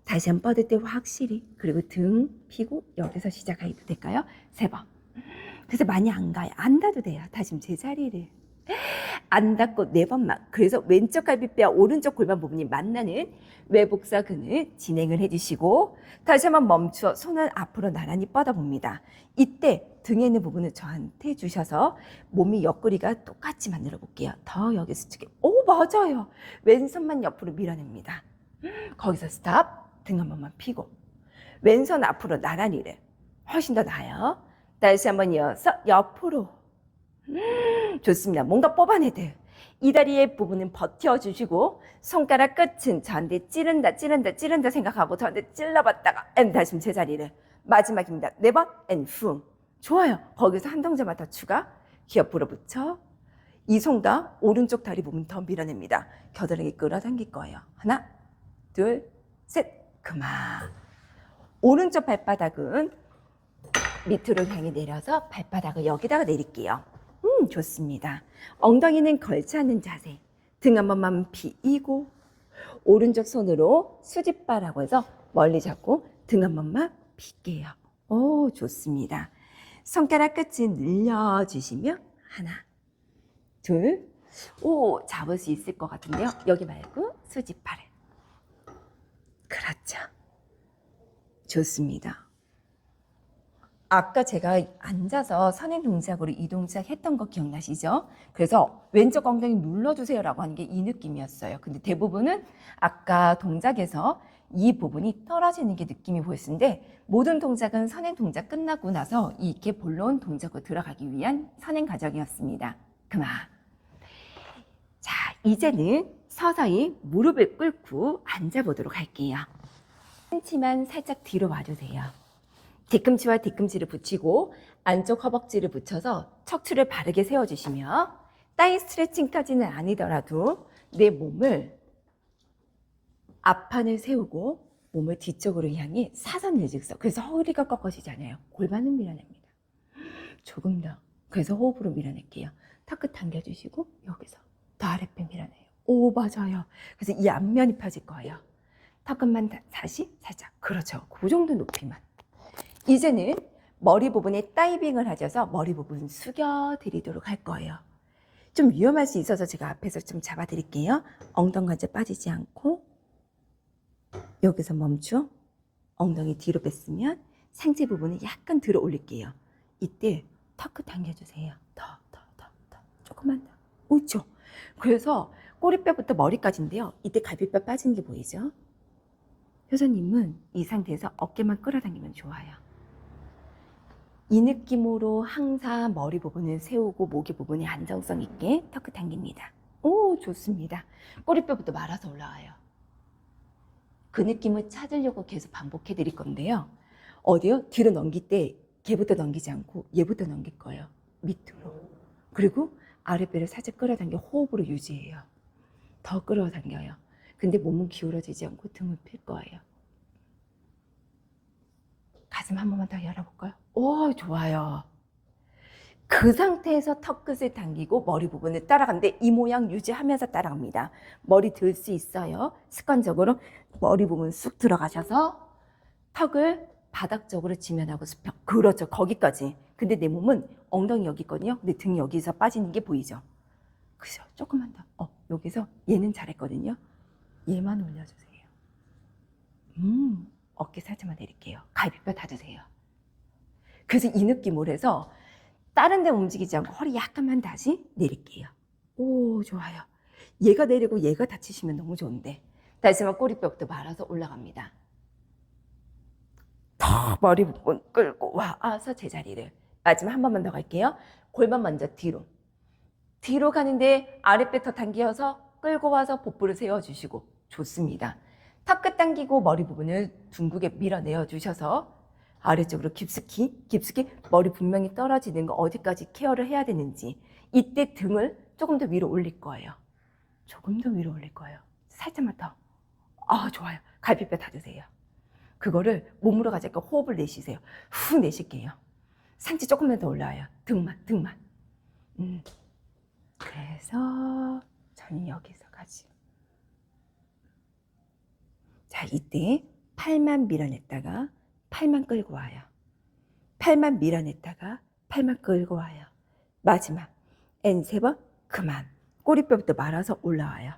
다시 한번 뻗을 때 확실히. 그리고 등 펴고 여기서 시작해도 될까요? 3번. 그래서 많이 안 가요. 안 닿아도 돼요. 다시 제자리를. 안 닿고 4번만. 그래서 왼쪽 갈비뼈와 오른쪽 골반 부분이 만나는 외복사근을 진행을 해주시고 다시 한번 멈추어 손을 앞으로 나란히 뻗어봅니다. 이때 등에 있는 부분을 저한테 주셔서 몸이 옆구리가 똑같이 만들어 볼게요. 더 여기 수축해. 오, 맞아요. 왼손만 옆으로 밀어냅니다. 거기서 스탑. 등 한 번만 펴고 왼손 앞으로 나란히를. 훨씬 더 나아요. 다시 한번 이어서 옆으로. 좋습니다. 뭔가 뽑아내듯 이 다리의 부분은 버텨주시고 손가락 끝은 저한테 찌른다 생각하고 저한테 찔러봤다가 다시 제자리를. 마지막입니다. 4번 앤 후. 좋아요. 거기서 한 동작만 더 추가. 옆으로 붙여 이 손과 오른쪽 다리 부분 더 밀어냅니다. 겨드랑이 끌어당길 거예요. 하나 둘 셋. 그만. 오른쪽 발바닥은 밑으로 향해 내려서 발바닥을 여기다가 내릴게요. 좋습니다. 엉덩이는 걸치 않는 자세. 등 한 번만 펴고 오른쪽 손으로 수직바라고 해서 멀리 잡고 등 한 번만 펴게요. 오, 좋습니다. 손가락 끝을 늘려주시며 하나, 둘, 오, 잡을 수 있을 것 같은데요. 여기 말고 수직바를. 그렇죠. 좋습니다. 아까 제가 앉아서 선행 동작으로 이 동작 했던 거 기억나시죠? 그래서 왼쪽 엉덩이 눌러주세요라고 하는 게 이 느낌이었어요. 근데 대부분은 아까 동작에서 이 부분이 떨어지는 게 느낌이 보였는데 모든 동작은 선행 동작 끝나고 나서 이렇게 본론 동작으로 들어가기 위한 선행 과정이었습니다. 그만. 자, 이제는 서서히 무릎을 꿇고 앉아보도록 할게요. 팔꿈치만 살짝 뒤로 와주세요. 뒤꿈치와 뒤꿈치를 붙이고 안쪽 허벅지를 붙여서 척추를 바르게 세워주시며 다이 스트레칭까지는 아니더라도 내 몸을 앞판을 세우고 몸을 뒤쪽으로 향해 사선 일직선. 그래서 허리가 꺾어지잖아요. 골반은 밀어냅니다. 조금 더. 그래서 호흡으로 밀어낼게요. 턱끝 당겨주시고 여기서 더 아랫배 밀어내요. 오, 맞아요. 그래서 이 앞면이 펴질 거예요. 턱끝만 다시 살짝. 그렇죠. 그 정도 높이만. 이제는 머리 부분에 다이빙을 하셔서 머리 부분 숙여 드리도록 할 거예요. 좀 위험할 수 있어서 제가 앞에서 좀 잡아 드릴게요. 엉덩이까지 빠지지 않고 여기서 멈추. 엉덩이 뒤로 뺐으면 상체 부분을 약간 들어 올릴게요. 이때 턱 당겨주세요. 더. 조금만 더. 그렇죠. 그래서 꼬리뼈부터 머리까지인데요. 이때 갈비뼈 빠지는 게 보이죠? 효선님은 이 상태에서 어깨만 끌어당기면 좋아요. 이 느낌으로 항상 머리 부분을 세우고 목이 부분이 안정성 있게 턱 당깁니다. 오, 좋습니다. 꼬리뼈부터 말아서 올라와요. 그 느낌을 찾으려고 계속 반복해 드릴 건데요. 어디요? 뒤로 넘길 때 걔부터 넘기지 않고 얘부터 넘길 거예요. 밑으로. 그리고 아랫배를 살짝 끌어당겨 호흡으로 유지해요. 더 끌어당겨요. 근데 몸은 기울어지지 않고 등을 필 거예요. 가슴 한 번만 더 열어볼까요? 오, 좋아요. 그 상태에서 턱끝을 당기고 머리 부분을 따라가는데 이 모양 유지하면서 따라갑니다. 머리 들 수 있어요. 습관적으로 머리 부분 쑥 들어가셔서 턱을 바닥 쪽으로 지면하고 수평. 그렇죠. 거기까지. 근데 내 몸은 엉덩이 여기 있거든요. 근데 등이 여기서 빠지는 게 보이죠? 그죠? 조금만 더. 여기서 얘는 잘했거든요. 얘만 올려주세요. 어깨 살짝만 내릴게요. 갈비뼈 닫으세요. 그래서 이 느낌으로 해서 다른 데 움직이지 않고 허리 약간만 다시 내릴게요. 오, 좋아요. 얘가 내리고 얘가 다치시면 너무 좋은데 다시 한번 꼬리뼈부터 말아서 올라갑니다. 더 머리 부분 끌고 와서 제자리를. 마지막 한 번만 더 갈게요. 골반 먼저 뒤로. 뒤로 가는데 아랫배 더 당겨서 끌고 와서 복부를 세워주시고 좋습니다. 턱끝 당기고 머리 부분을 둥글게 밀어내어 주셔서 아래쪽으로 깊숙이 머리 분명히 떨어지는 거 어디까지 케어를 해야 되는지 이때 등을 조금 더 위로 올릴 거예요. 조금 더 위로 올릴 거예요. 살짝만 더. 좋아요. 갈비뼈 닫으세요. 그거를 몸으로 가져가 호흡을 내쉬세요. 후 내쉴게요. 상체 조금만 더 올라와요. 등만. 그래서 저는 여기서 가지. 자, 이때 팔만 밀어냈다가 팔만 끌고 와요. 팔만 밀어냈다가 팔만 끌고 와요. 마지막 N3번 그만. 꼬리뼈부터 말아서 올라와요.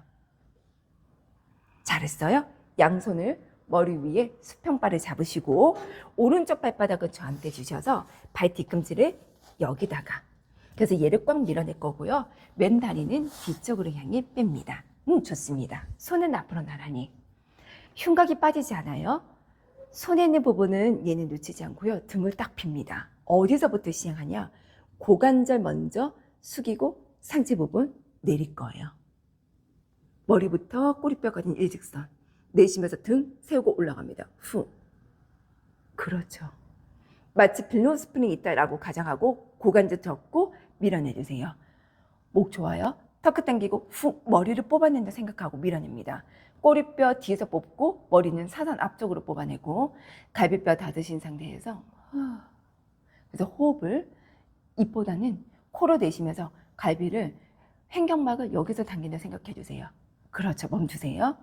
잘했어요. 양손을 머리 위에 수평발을 잡으시고 오른쪽 발바닥은 저한테 주셔서 발 뒤꿈치를 여기다가 그래서 얘를 꽉 밀어낼 거고요. 왼 다리는 뒤쪽으로 향해 뺍니다. 좋습니다. 손은 앞으로 나란히. 흉곽이 빠지지 않아요. 손에 있는 부분은 얘는 놓치지 않고요. 등을 딱 핍니다. 어디서부터 시작하냐? 고관절 먼저 숙이고 상체 부분 내릴 거예요. 머리부터 꼬리뼈까지 일직선. 내쉬면서 등 세우고 올라갑니다. 후. 그렇죠. 마치 빌로우 스프링이 있다라고 가정하고 고관절 접고 밀어내주세요. 목 좋아요. 턱끝 당기고 훅 머리를 뽑아낸다 생각하고 밀어냅니다. 꼬리뼈 뒤에서 뽑고 머리는 사선 앞쪽으로 뽑아내고 갈비뼈 닫으신 상태에서 그래서 호흡을 입보다는 코로 내쉬면서 갈비를 횡격막을 여기서 당긴다 생각해 주세요. 그렇죠. 멈추세요.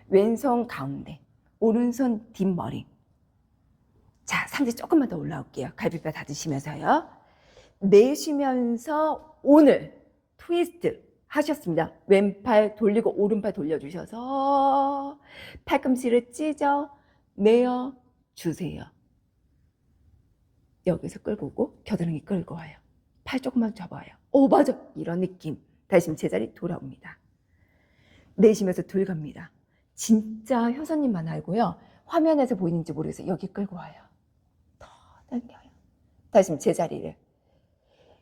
왼손 가운데 오른손 뒷머리. 자, 상체 조금만 더 올라올게요. 갈비뼈 닫으시면서요. 내쉬면서 오늘 트위스트 하셨습니다. 왼팔 돌리고 오른팔 돌려주셔서 팔꿈치를 찢어 내어 주세요. 여기서 끌고 오고 겨드랑이 끌고 와요. 팔 조금만 접어요. 오, 맞아. 이런 느낌. 다시 제자리 돌아옵니다. 내쉬면서 둘 갑니다. 진짜 효선님만 알고요. 화면에서 보이는지 모르겠어요. 여기 끌고 와요. 더 당겨요. 다시 제자리를.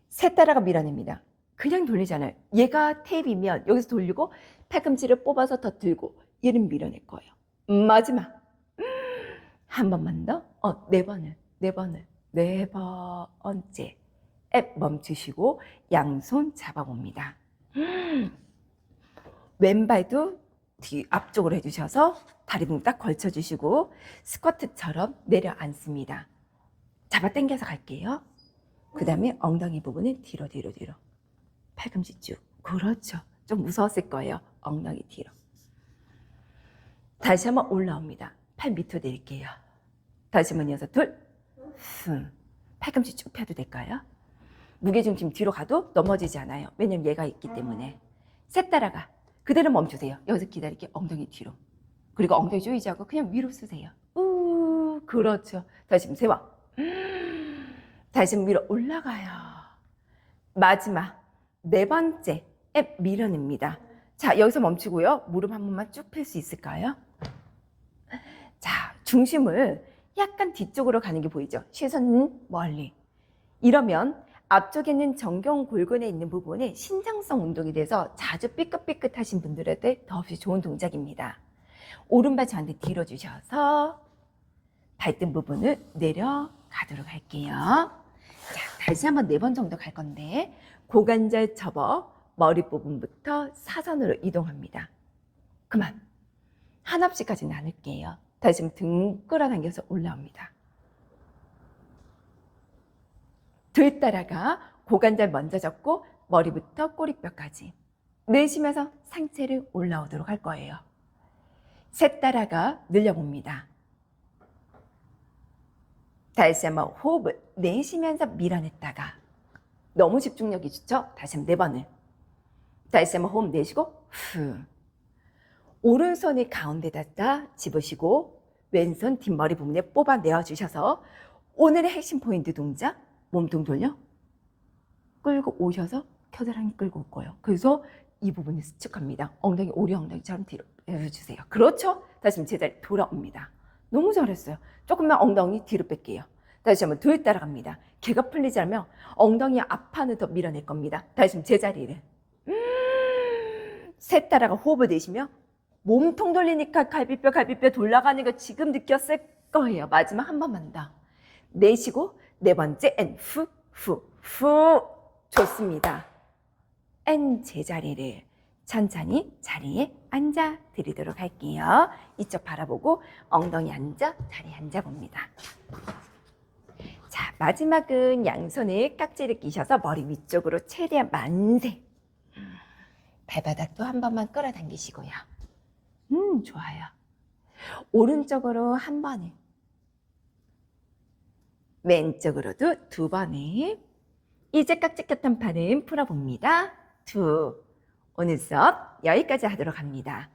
셋 따라가 밀어냅니다. 그냥 돌리잖아요. 얘가 테이프이면 여기서 돌리고 팔꿈치를 뽑아서 더 들고 얘는 밀어낼 거예요. 마지막 한 번만 더. 네 번째 앱 멈추시고 양손 잡아봅니다. 왼발도 뒤 앞쪽으로 해주셔서 다리 부분 딱 걸쳐주시고 스쿼트처럼 내려앉습니다. 잡아 당겨서 갈게요. 그 다음에 엉덩이 부분은 뒤로 팔꿈치 쭉. 그렇죠. 좀 무서웠을 거예요. 엉덩이 뒤로. 다시 한번 올라옵니다. 팔 밑으로 내릴게요. 다시 한번 이어서 둘. 팔꿈치 쭉 펴도 될까요? 무게중심 뒤로 가도 넘어지지 않아요. 왜냐면 얘가 있기 때문에. 셋 따라가. 그대로 멈추세요. 여기서 기다릴게요. 엉덩이 뒤로. 그리고 엉덩이 조이지 않고 그냥 위로 쓰세요. 그렇죠. 다시 세 번. 다시 위로 올라가요. 마지막 네 번째 앱 밀어냅니다. 자, 여기서 멈추고요. 무릎 한 번만 쭉 펼 수 있을까요? 자, 중심을 약간 뒤쪽으로 가는 게 보이죠? 시선은 멀리. 이러면 앞쪽에 있는 정경골근에 있는 부분에 신장성 운동이 돼서 자주 삐끗삐끗하신 분들한테 더없이 좋은 동작입니다. 오른발 저한테 뒤로 주셔서 발등 부분을 내려가도록 할게요. 자, 다시 한번 4번 정도 갈 건데 고관절 접어 머리 부분부터 사선으로 이동합니다. 그만. 한없이까지 나눌게요. 다시 등 끌어당겨서 올라옵니다. 들 따라가 고관절 먼저 잡고 머리부터 꼬리뼈까지 내쉬면서 상체를 올라오도록 할 거예요. 셋 따라가 늘려봅니다. 다시 한번 호흡을 내쉬면서 밀어냈다가 너무 집중력이 좋죠? 다시 한번 4번을. 다시 한번 호흡 내쉬고 후. 오른손을 가운데다가 집으시고 왼손 뒷머리 부분에 뽑아내어 주셔서 오늘의 핵심 포인트 동작 몸통 돌려 끌고 오셔서 겨드랑이 끌고 올 거예요. 그래서 이 부분을 수축합니다. 엉덩이 오리 엉덩이처럼 뒤로 내려주세요. 그렇죠? 다시 제자리 돌아옵니다. 너무 잘했어요. 조금만 엉덩이 뒤로 뺄게요. 다시 한번 둘 따라갑니다. 개가 풀리지 않으면 엉덩이 앞판을 더 밀어낼 겁니다. 다시 제자리를. 셋 따라가 호흡을 내쉬며 몸통 돌리니까 갈비뼈 돌아가는 거 지금 느꼈을 거예요. 마지막 한 번만 더. 내쉬고 네 번째 앤 후. 좋습니다. 앤 제자리를 천천히 자리에 앉아 드리도록 할게요. 이쪽 바라보고 엉덩이 앉아 자리에 앉아 봅니다. 자, 마지막은 양손에 깍지를 끼셔서 머리 위쪽으로 최대한 만세. 발바닥도 한 번만 끌어당기시고요. 좋아요. 오른쪽으로 한 번을, 왼쪽으로도 2번을. 이제 깍지 꼈던 팔은 풀어봅니다. 오늘 수업 여기까지 하도록 합니다.